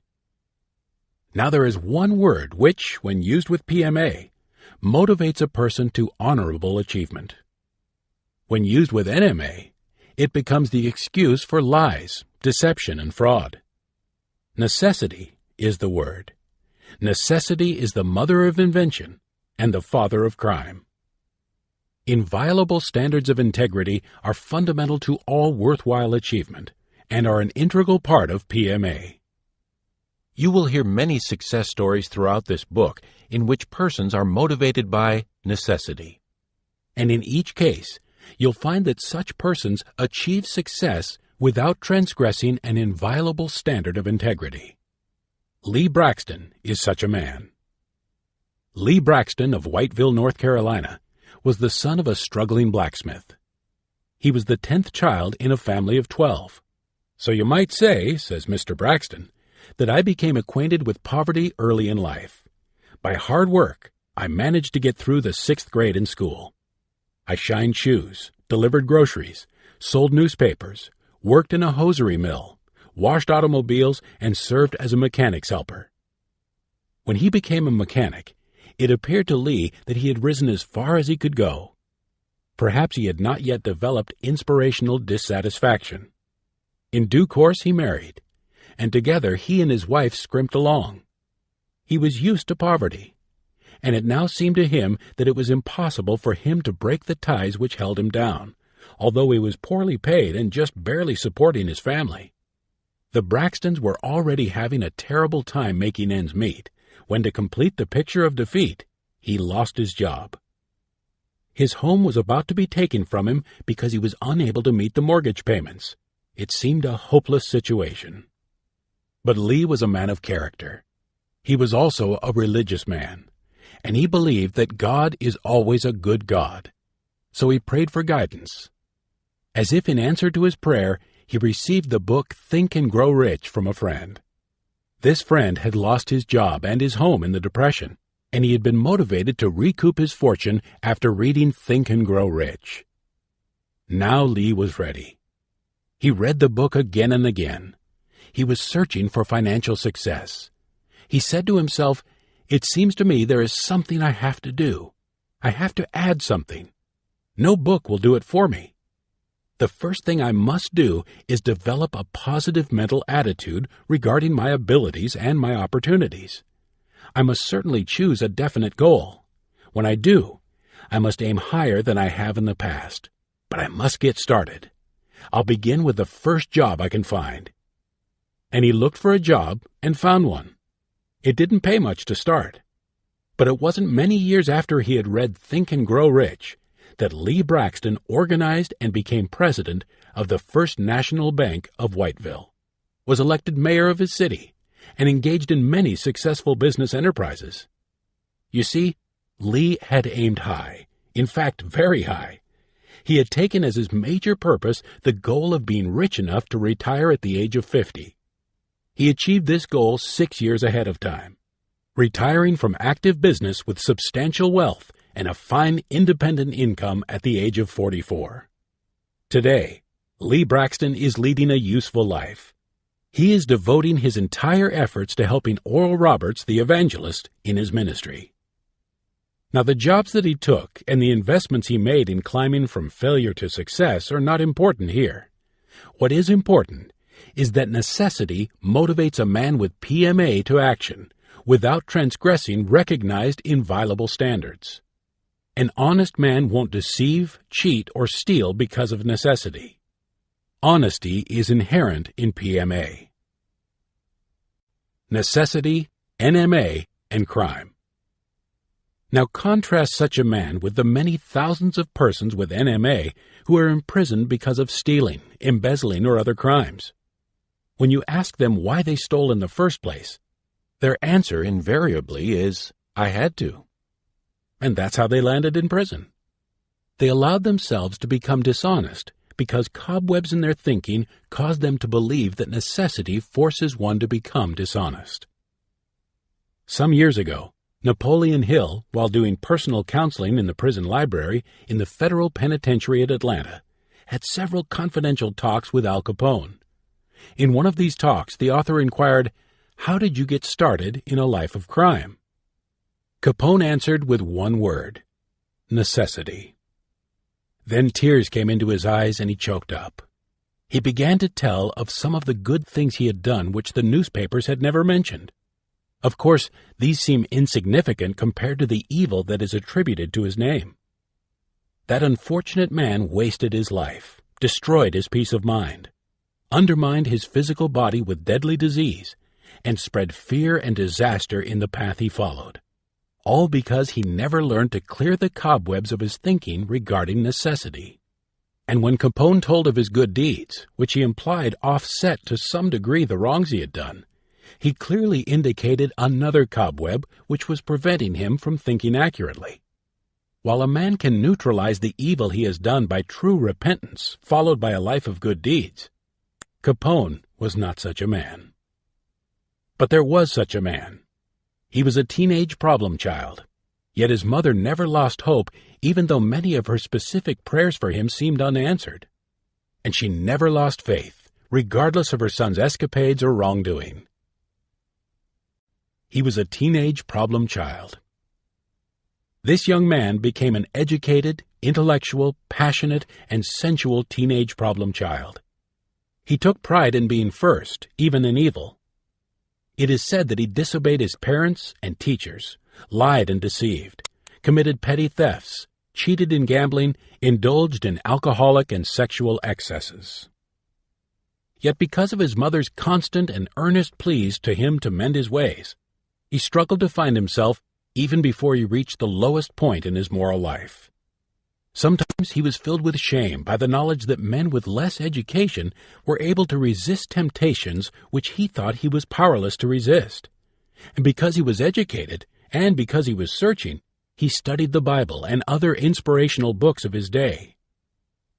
S1: Now there is one word which, when used with PMA, motivates a person to honorable achievement. When used with NMA, it becomes the excuse for lies, deception, and fraud. Necessity is the word. Necessity is the mother of invention and the father of crime. Inviolable standards of integrity are fundamental to all worthwhile achievement and are an integral part of PMA. You will hear many success stories throughout this book in which persons are motivated by necessity. And in each case, you'll find that such persons achieve success without transgressing an inviolable standard of integrity. Lee Braxton is such a man. Lee Braxton of Whiteville, North Carolina, was the son of a struggling blacksmith. He was the 10th child in a family of 12. So you might say, says Mr. Braxton, that I became acquainted with poverty early in life. By hard work, I managed to get through the 6th grade in school. I shined shoes, delivered groceries, sold newspapers, worked in a hosiery mill, washed automobiles, and served as a mechanic's helper. When he became a mechanic, it appeared to Lee that he had risen as far as he could go. Perhaps he had not yet developed inspirational dissatisfaction. In due course he married, and together he and his wife scrimped along. He was used to poverty, and it now seemed to him that it was impossible for him to break the ties which held him down, although he was poorly paid and just barely supporting his family. The Braxtons were already having a terrible time making ends meet, when to complete the picture of defeat, he lost his job. His home was about to be taken from him because he was unable to meet the mortgage payments. It seemed a hopeless situation. But Lee was a man of character. He was also a religious man, and he believed that God is always a good God. So he prayed for guidance. As if in answer to his prayer, he received the book Think and Grow Rich from a friend. This friend had lost his job and his home in the Depression, and he had been motivated to recoup his fortune after reading Think and Grow Rich. Now Lee was ready. He read the book again and again. He was searching for financial success. He said to himself, It seems to me there is something I have to do. I have to add something. No book will do it for me. The first thing I must do is develop a positive mental attitude regarding my abilities and my opportunities. I must certainly choose a definite goal. When I do, I must aim higher than I have in the past. But I must get started. I'll begin with the first job I can find. And he looked for a job and found one. It didn't pay much to start. But it wasn't many years after he had read Think and Grow Rich that Lee Braxton organized and became president of the First National Bank of Whiteville, was elected mayor of his city, and engaged in many successful business enterprises. You see, Lee had aimed high, in fact, very high. He had taken as his major purpose the goal of being rich enough to retire at the age of 50. He achieved this goal 6 years ahead of time, retiring from active business with substantial wealth and a fine independent income at the age of 44. Today, Lee Braxton is leading a useful life. He is devoting his entire efforts to helping Oral Roberts, the evangelist, in his ministry. Now, the jobs that he took and the investments he made in climbing from failure to success are not important here. What is important is that necessity motivates a man with PMA to action without transgressing recognized inviolable standards. An honest man won't deceive, cheat, or steal because of necessity. Honesty is inherent in PMA. Necessity, NMA, and crime. Now contrast such a man with the many thousands of persons with NMA who are imprisoned because of stealing, embezzling, or other crimes. When you ask them why they stole in the first place, their answer invariably is, "I had to." And that's how they landed in prison. They allowed themselves to become dishonest because cobwebs in their thinking caused them to believe that necessity forces one to become dishonest. Some years ago, Napoleon Hill, while doing personal counseling in the prison library in the federal penitentiary at Atlanta, had several confidential talks with Al Capone. In one of these talks, the author inquired, "How did you get started in a life of crime?" Capone answered with one word: necessity. Then tears came into his eyes and he choked up. He began to tell of some of the good things he had done which the newspapers had never mentioned. Of course, these seem insignificant compared to the evil that is attributed to his name. That unfortunate man wasted his life, destroyed his peace of mind, undermined his physical body with deadly disease, and spread fear and disaster in the path he followed. All because he never learned to clear the cobwebs of his thinking regarding necessity. And when Capone told of his good deeds, which he implied offset to some degree the wrongs he had done, he clearly indicated another cobweb which was preventing him from thinking accurately. While a man can neutralize the evil he has done by true repentance, followed by a life of good deeds, Capone was not such a man. But there was such a man. He was a teenage problem child, yet his mother never lost hope even though many of her specific prayers for him seemed unanswered. And she never lost faith, regardless of her son's escapades or wrongdoing. He was a teenage problem child. This young man became an educated, intellectual, passionate, and sensual teenage problem child. He took pride in being first, even in evil. It is said that he disobeyed his parents and teachers, lied and deceived, committed petty thefts, cheated in gambling, indulged in alcoholic and sexual excesses. Yet because of his mother's constant and earnest pleas to him to mend his ways, he struggled to find himself even before he reached the lowest point in his moral life. Sometimes he was filled with shame by the knowledge that men with less education were able to resist temptations which he thought he was powerless to resist. And because he was educated, and because he was searching, he studied the Bible and other inspirational books of his day.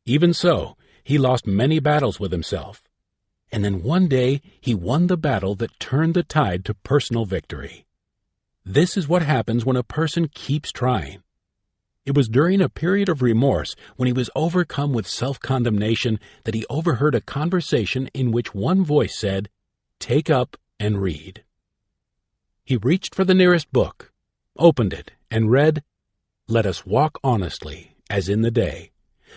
S1: Even so, he lost many battles with himself. And then one day he won the battle that turned the tide to personal victory. This is what happens when a person keeps trying. It was during a period of remorse when he was overcome with self-condemnation that he overheard a conversation in which one voice said, "Take up and read." He reached for the nearest book, opened it, and read, "Let us walk honestly, as in the day,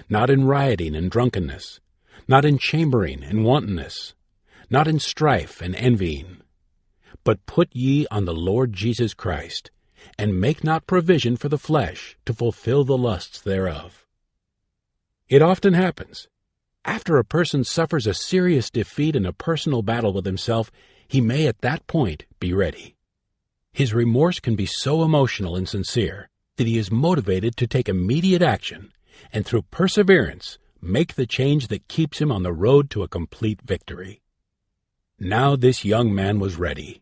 S1: not in rioting and drunkenness, not in chambering and wantonness, not in strife and envying. But put ye on the Lord Jesus Christ, and make not provision for the flesh to fulfill the lusts thereof." It often happens. After a person suffers a serious defeat in a personal battle with himself, he may at that point be ready. His remorse can be so emotional and sincere that he is motivated to take immediate action and through perseverance make the change that keeps him on the road to a complete victory. Now this young man was ready,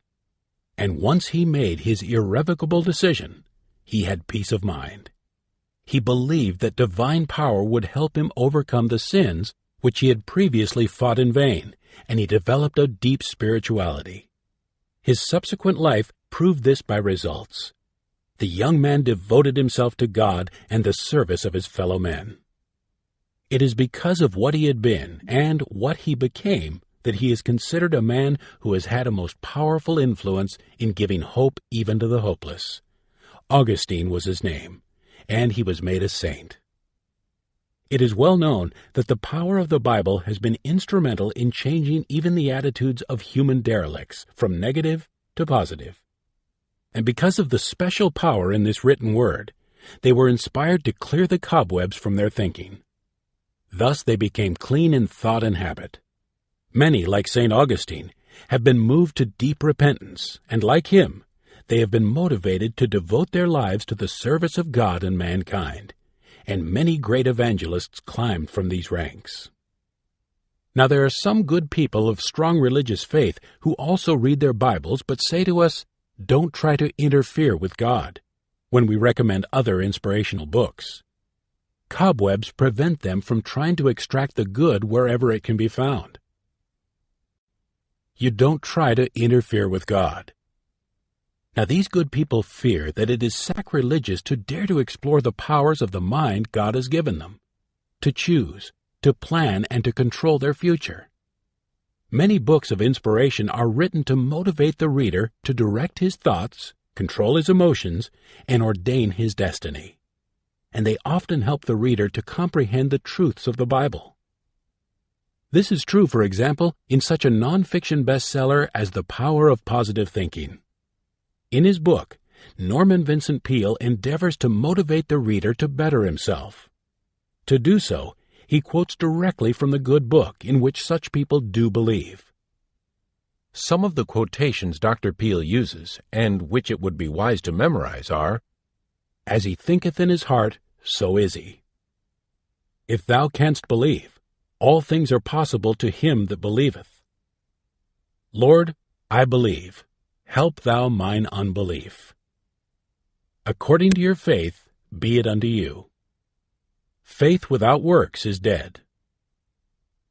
S1: and once he made his irrevocable decision, he had peace of mind. He believed that divine power would help him overcome the sins which he had previously fought in vain, and he developed a deep spirituality. His subsequent life proved this by results. The young man devoted himself to God and the service of his fellow men. It is because of what he had been and what he became that he is considered a man who has had a most powerful influence in giving hope even to the hopeless. Augustine was his name, and he was made a saint. It is well known that the power of the Bible has been instrumental in changing even the attitudes of human derelicts from negative to positive. And because of the special power in this written word, they were inspired to clear the cobwebs from their thinking. Thus they became clean in thought and habit. Many, like St. Augustine, have been moved to deep repentance, and like him, they have been motivated to devote their lives to the service of God and mankind, and many great evangelists climbed from these ranks. Now there are some good people of strong religious faith who also read their Bibles but say to us, "Don't try to interfere with God," when we recommend other inspirational books. Cobwebs prevent them from trying to extract the good wherever it can be found. You don't try to interfere with God. Now these good people fear that it is sacrilegious to dare to explore the powers of the mind God has given them, to choose, to plan, and to control their future. Many books of inspiration are written to motivate the reader to direct his thoughts, control his emotions, and ordain his destiny. And they often help the reader to comprehend the truths of the Bible. This is true, for example, in such a non-fiction bestseller as The Power of Positive Thinking. In his book, Norman Vincent Peale endeavors to motivate the reader to better himself. To do so, he quotes directly from the good book in which such people do believe. Some of the quotations Dr. Peale uses, and which it would be wise to memorize, are, "As he thinketh in his heart, so is he. If thou canst believe, all things are possible to him that believeth. Lord, I believe. Help thou mine unbelief. According to your faith, be it unto you. Faith without works is dead.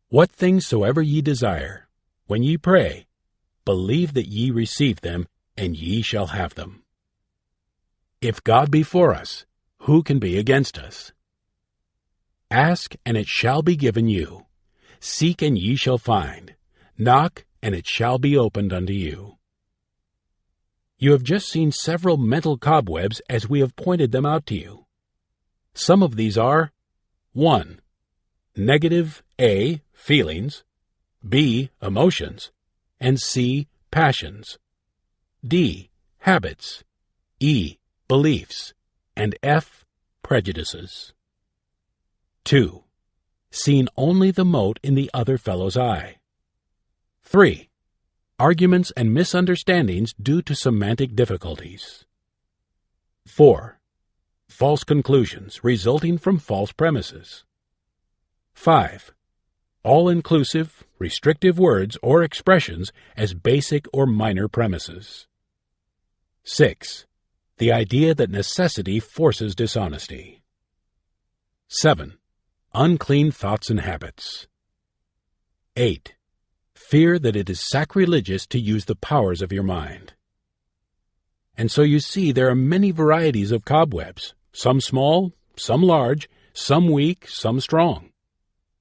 S1: What things soever ye desire, when ye pray, believe that ye receive them, and ye shall have them. If God be for us, who can be against us? Ask, and it shall be given you. Seek, and ye shall find. Knock, and it shall be opened unto you." You have just seen several mental cobwebs as we have pointed them out to you. Some of these are 1. Negative A. Feelings, B. Emotions, and C. Passions, D. Habits, E. Beliefs, and F. Prejudices. 2. Seeing only the mote in the other fellow's eye. 3. Arguments and misunderstandings due to semantic difficulties. 4. False conclusions resulting from false premises. 5. All-inclusive, restrictive words or expressions as basic or minor premises. 6. The idea that necessity forces dishonesty. 7. Unclean thoughts and habits. 8. Fear that it is sacrilegious to use the powers of your mind. And so you see there are many varieties of cobwebs, some small, some large, some weak, some strong.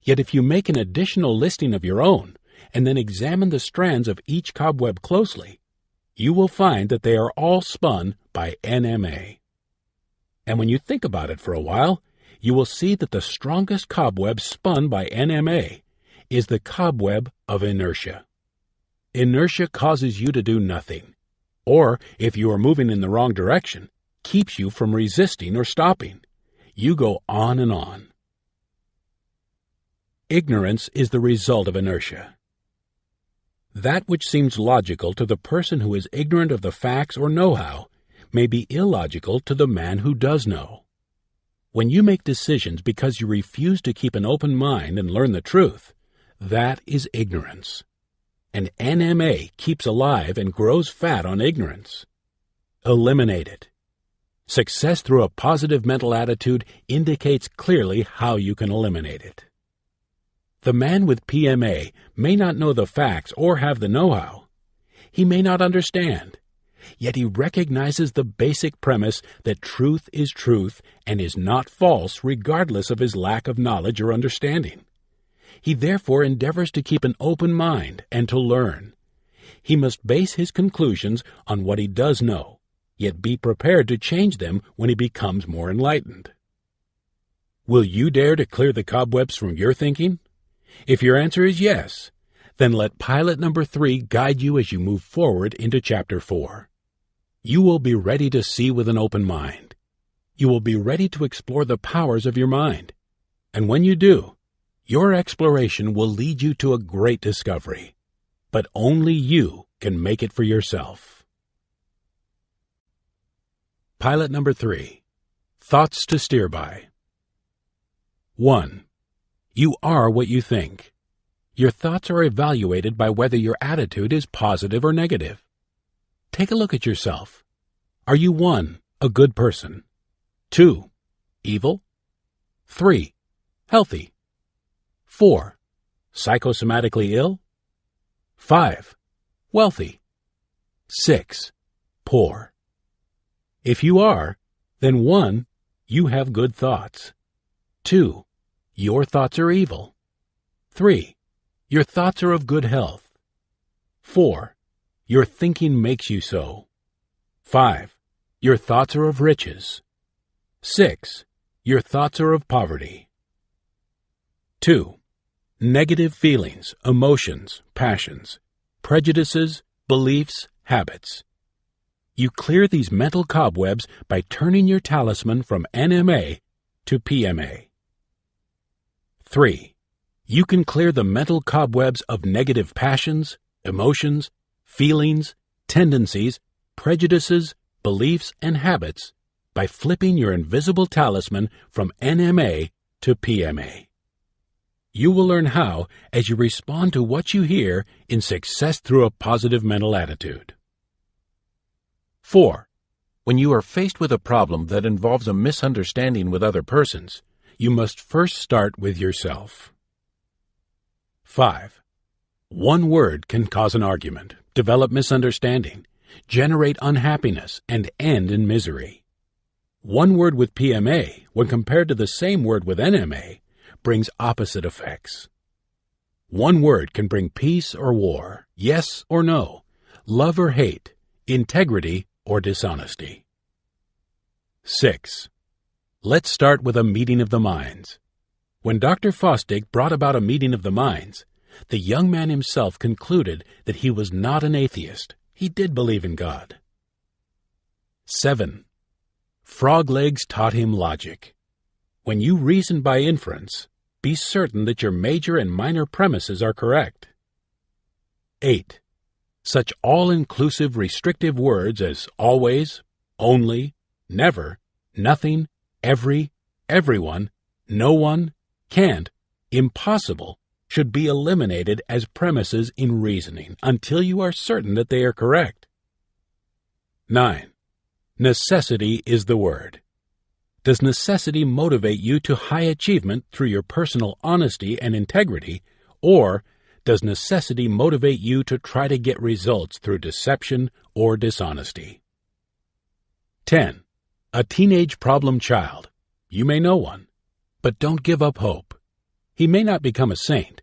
S1: Yet if you make an additional listing of your own, and then examine the strands of each cobweb closely, you will find that they are all spun by NMA. And when you think about it for a while, you will see that the strongest cobweb spun by NMA is the cobweb of inertia. Inertia causes you to do nothing, or if you are moving in the wrong direction, keeps you from resisting or stopping. You go on and on. Ignorance is the result of inertia. That which seems logical to the person who is ignorant of the facts or know-how may be illogical to the man who does know. When you make decisions because you refuse to keep an open mind and learn the truth, that is ignorance. And NMA keeps alive and grows fat on ignorance. Eliminate it. Success through a positive mental attitude indicates clearly how you can eliminate it. The man with PMA may not know the facts or have the know-how. He may not understand, yet he recognizes the basic premise that truth is truth and is not false regardless of his lack of knowledge or understanding. He therefore endeavors to keep an open mind and to learn. He must base his conclusions on what he does know, yet be prepared to change them when he becomes more enlightened. Will you dare to clear the cobwebs from your thinking? If your answer is yes, then let pilot number 3 guide you as you move forward into Chapter 4. You will be ready to see with an open mind. You will be ready to explore the powers of your mind. And when you do, your exploration will lead you to a great discovery. But only you can make it for yourself. Pilot number 3. Thoughts to steer by. 1. You are what you think. Your thoughts are evaluated by whether your attitude is positive or negative. Take a look at yourself. Are you 1. A good person? 2. Evil? 3. Healthy? 4. Psychosomatically ill? 5. Wealthy? 6. Poor? If you are, then 1. You have good thoughts. 2. Your thoughts are evil. 3. Your thoughts are of good health. 4. Your thinking makes you so. 5. Your thoughts are of riches. 6. Your thoughts are of poverty. 2. Negative feelings, emotions, passions, prejudices, beliefs, habits. You clear these mental cobwebs by turning your talisman from NMA to PMA. 3. You can clear the mental cobwebs of negative passions, emotions, feelings, tendencies, prejudices, beliefs, and habits by flipping your invisible talisman from NMA to PMA. You will learn how as you respond to what you hear in Success Through a Positive Mental Attitude. 4. When you are faced with a problem that involves a misunderstanding with other persons, you must first start with yourself. 5. One word can cause an argument, develop misunderstanding, generate unhappiness, and end in misery. One word with PMA, when compared to the same word with NMA, brings opposite effects. One word can bring peace or war, yes or no, love or hate, integrity or dishonesty. 6. Let's start with a meeting of the minds. When Dr. Fosdick brought about a meeting of the minds, the young man himself concluded that he was not an atheist. He did believe in God. 7. Frog Legs taught him logic. When you reason by inference, be certain that your major and minor premises are correct. 8. Such all-inclusive restrictive words as always, only, never, nothing, every, everyone, no one, can't, impossible, should be eliminated as premises in reasoning until you are certain that they are correct. 9. Necessity is the word. Does necessity motivate you to high achievement through your personal honesty and integrity, or does necessity motivate you to try to get results through deception or dishonesty? 10. A teenage problem child. You may know one, but don't give up hope. He may not become a saint,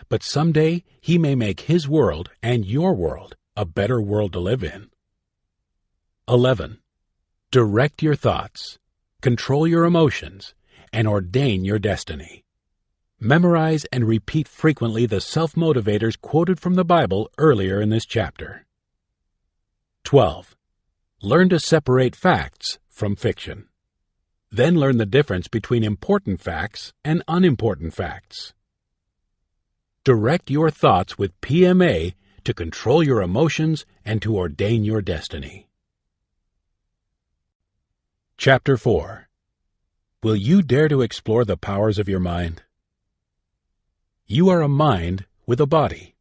S1: but someday he may make his world and your world a better world to live in. 11. Direct your thoughts, control your emotions, and ordain your destiny. Memorize and repeat frequently the self-motivators quoted from the Bible earlier in this chapter. 12. Learn to separate facts from fiction. Then learn the difference between important facts and unimportant facts. Direct your thoughts with PMA to control your emotions and to ordain your destiny. Chapter 4. Will you dare to explore the powers of your mind? You are a mind with a body.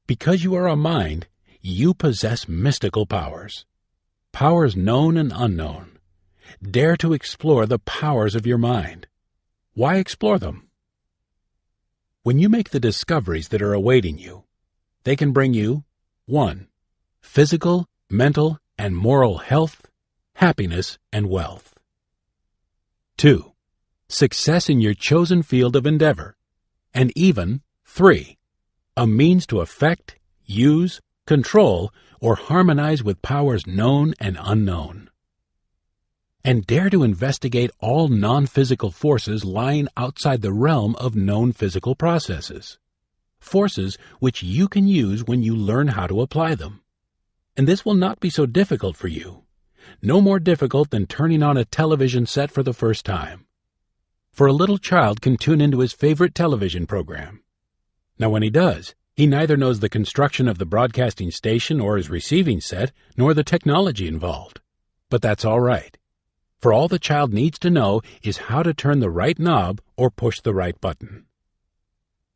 S1: Because you are a mind, you possess mystical powers. Powers known and unknown. Dare to explore the powers of your mind. Why explore them? When you make the discoveries that are awaiting you, they can bring you 1. Physical, mental, and moral health, happiness, and wealth. 2. Success in your chosen field of endeavor. And even 3. A means to affect, use, control, or harmonize with powers known and unknown. And dare to investigate all non-physical forces lying outside the realm of known physical processes. Forces which you can use when you learn how to apply them. And this will not be so difficult for you. No more difficult than turning on a television set for the first time. For a little child can tune into his favorite television program. Now when he does, he neither knows the construction of the broadcasting station or his receiving set, nor the technology involved. But that's all right. For all the child needs to know is how to turn the right knob or push the right button.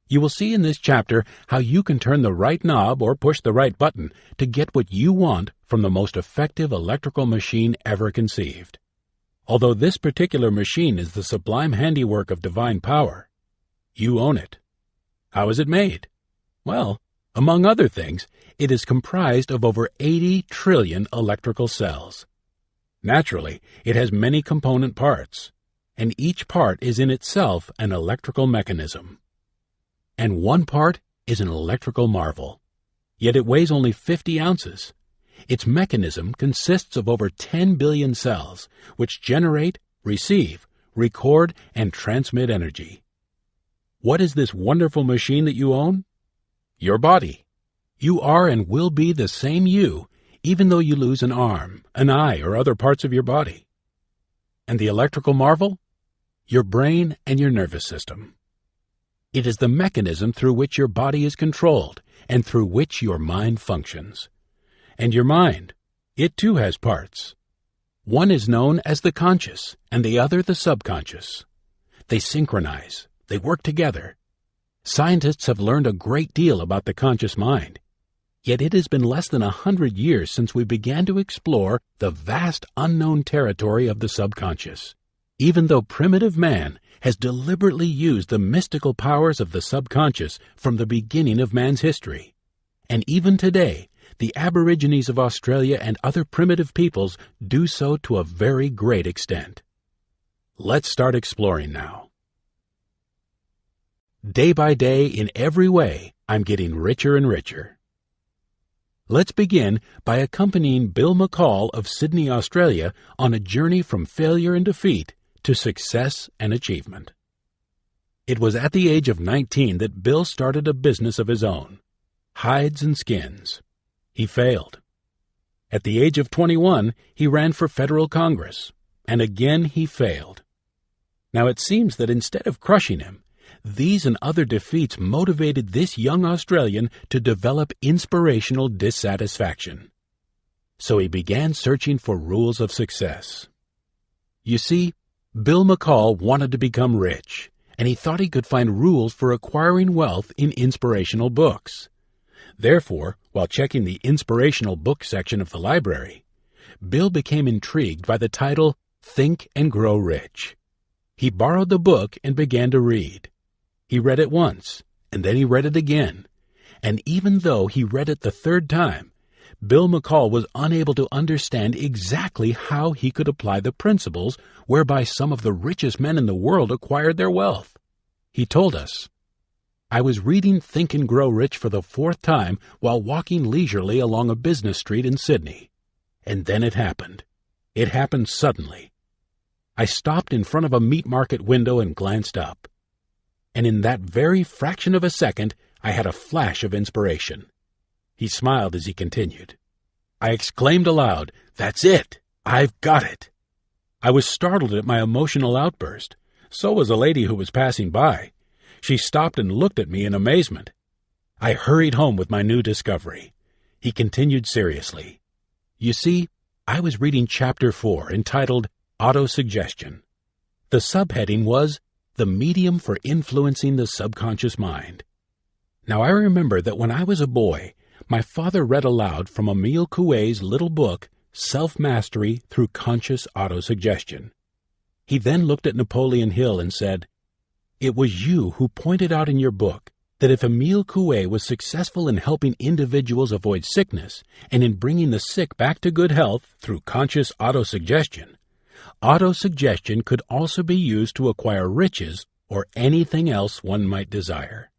S1: You will see in this chapter how you can turn the right knob or push the right button to get what you want from the most effective electrical machine ever conceived. Although this particular machine is the sublime handiwork of divine power, you own it. How is it made? Well, among other things, it is comprised of over 80 trillion electrical cells. Naturally, it has many component parts, and each part is in itself an electrical mechanism. And one part is an electrical marvel. Yet it weighs only 50 ounces. Its mechanism consists of over 10 billion cells, which generate, receive, record, and transmit energy. What is this wonderful machine that you own? Your body. You are and will be the same you, even though you lose an arm, an eye, or other parts of your body. And the electrical marvel? Your brain and your nervous system. It is the mechanism through which your body is controlled and through which your mind functions. And your mind, it too has parts. One is known as the conscious and the other the subconscious. They synchronize, they work together. Scientists have learned a great deal about the conscious mind. Yet it has been less than 100 years since we began to explore the vast unknown territory of the subconscious, even though primitive man has deliberately used the mystical powers of the subconscious from the beginning of man's history. And even today, the Aborigines of Australia and other primitive peoples do so to a very great extent. Let's start exploring now. Day by day, in every way, I'm getting richer and richer. Let's begin by accompanying Bill McCall of Sydney, Australia, on a journey from failure and defeat to success and achievement. It was at the age of 19 that Bill started a business of his own, hides and skins. He failed. At the age of 21, he ran for federal Congress, and again he failed. Now it seems that instead of crushing him, these and other defeats motivated this young Australian to develop inspirational dissatisfaction. So he began searching for rules of success. You see, Bill McCall wanted to become rich, and he thought he could find rules for acquiring wealth in inspirational books. Therefore, while checking the inspirational book section of the library, Bill became intrigued by the title, Think and Grow Rich. He borrowed the book and began to read. He read it once, and then he read it again. And even though he read it the third time, Bill McCall was unable to understand exactly how he could apply the principles whereby some of the richest men in the world acquired their wealth. He told us, "I was reading Think and Grow Rich for the fourth time while walking leisurely along a business street in Sydney. And then it happened. It happened suddenly. I stopped in front of a meat market window and glanced up. And in that very fraction of a second, I had a flash of inspiration. He smiled as he continued. I exclaimed aloud, "That's it! I've got it!" I was startled at my emotional outburst. So was a lady who was passing by. She stopped and looked at me in amazement. I hurried home with my new discovery. He continued seriously. You see, I was reading Chapter 4, entitled Autosuggestion. The subheading was The Medium for Influencing the Subconscious Mind. Now I remember that when I was a boy, my father read aloud from Emile Coué's little book, Self-Mastery Through Conscious Autosuggestion. He then looked at Napoleon Hill and said, "It was you who pointed out in your book that if Emile Coué was successful in helping individuals avoid sickness and in bringing the sick back to good health through conscious autosuggestion, autosuggestion could also be used to acquire riches or anything else one might desire."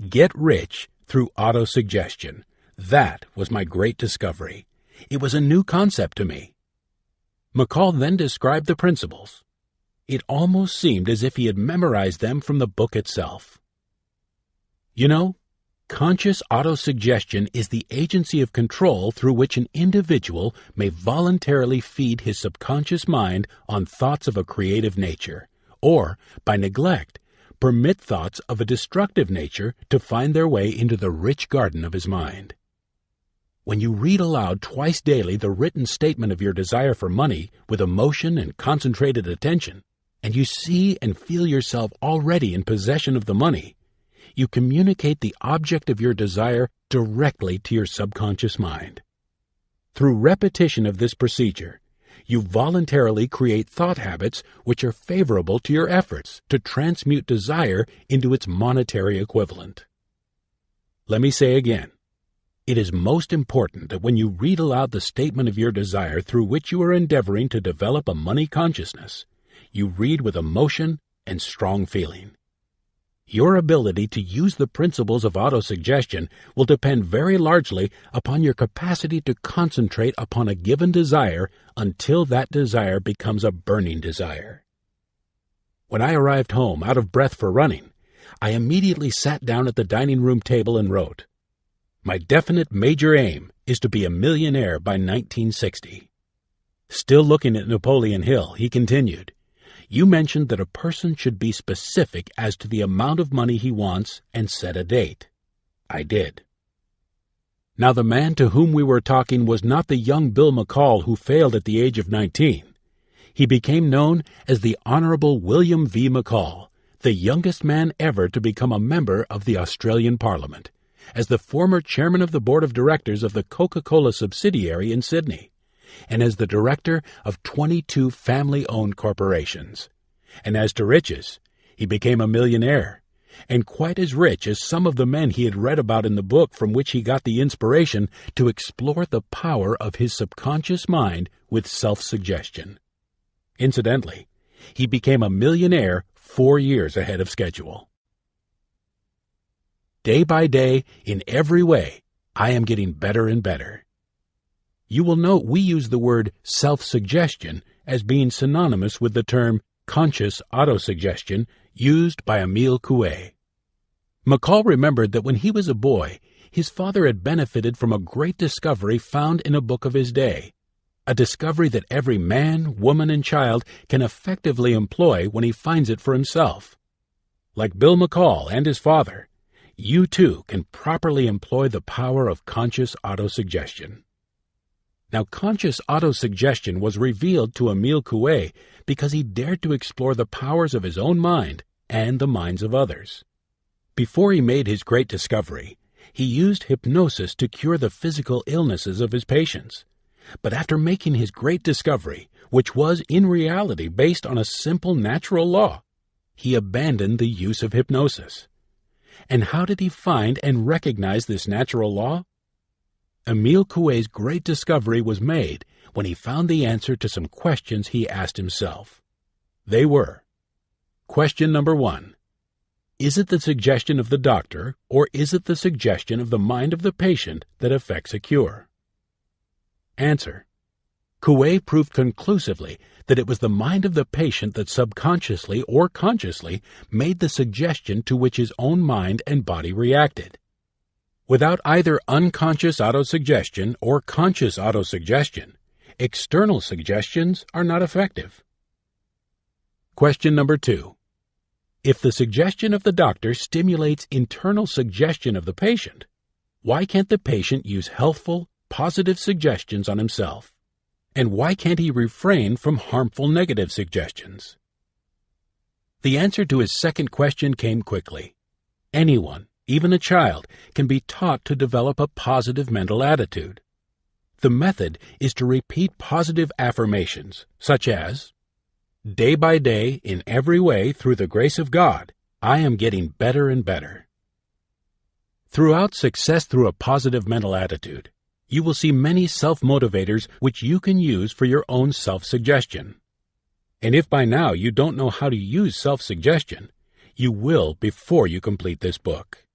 S1: Get rich through autosuggestion. That was my great discovery. It was a new concept to me. McCall then described the principles. It almost seemed as if he had memorized them from the book itself. You know, conscious autosuggestion is the agency of control through which an individual may voluntarily feed his subconscious mind on thoughts of a creative nature, or, by neglect, permit thoughts of a destructive nature to find their way into the rich garden of his mind. When you read aloud twice daily the written statement of your desire for money with emotion and concentrated attention, and you see and feel yourself already in possession of the money, you communicate the object of your desire directly to your subconscious mind. Through repetition of this procedure, you voluntarily create thought habits which are favorable to your efforts to transmute desire into its monetary equivalent. Let me say again, it is most important that when you read aloud the statement of your desire through which you are endeavoring to develop a money consciousness, you read with emotion and strong feeling. Your ability to use the principles of autosuggestion will depend very largely upon your capacity to concentrate upon a given desire until that desire becomes a burning desire. When I arrived home out of breath for running, I immediately sat down at the dining room table and wrote, "My definite major aim is to be a millionaire by 1960. Still looking at Napoleon Hill, he continued, "You mentioned that a person should be specific as to the amount of money he wants and set a date." I did. Now the man to whom we were talking was not the young Bill McCall who failed at the age of 19. He became known as the Honorable William V. McCall, the youngest man ever to become a member of the Australian Parliament, as the former chairman of the board of directors of the Coca-Cola subsidiary in Sydney, and as the director of 22 family-owned corporations. And as to riches, he became a millionaire, and quite as rich as some of the men he had read about in the book from which he got the inspiration to explore the power of his subconscious mind with self-suggestion. Incidentally, he became a millionaire 4 years ahead of schedule. Day by day, in every way, I am getting better and better. You will note we use the word self-suggestion as being synonymous with the term conscious autosuggestion used by Emile Coué. McCall remembered that when he was a boy, his father had benefited from a great discovery found in a book of his day, a discovery that every man, woman, and child can effectively employ when he finds it for himself. Like Bill McCall and his father, you too can properly employ the power of conscious autosuggestion. Now, conscious autosuggestion was revealed to Emile Coué because he dared to explore the powers of his own mind and the minds of others. Before he made his great discovery, he used hypnosis to cure the physical illnesses of his patients. But after making his great discovery, which was in reality based on a simple natural law, he abandoned the use of hypnosis. And how did he find and recognize this natural law? Emile Coué's great discovery was made when he found the answer to some questions he asked himself. They were: Question number 1. Is it the suggestion of the doctor, or is it the suggestion of the mind of the patient that affects a cure? Answer: Coué proved conclusively that it was the mind of the patient that subconsciously or consciously made the suggestion to which his own mind and body reacted. Without either unconscious autosuggestion or conscious autosuggestion, external suggestions are not effective. Question number 2. If the suggestion of the doctor stimulates internal suggestion of the patient, why can't the patient use healthful, positive suggestions on himself? And why can't he refrain from harmful negative suggestions? The answer to his second question came quickly. Anyone, even a child, can be taught to develop a positive mental attitude. The method is to repeat positive affirmations, such as, "Day by day, in every way, through the grace of God, I am getting better and better." Throughout Success Through a Positive Mental Attitude, you will see many self-motivators which you can use for your own self-suggestion. And if by now you don't know how to use self-suggestion, you will before you complete this book.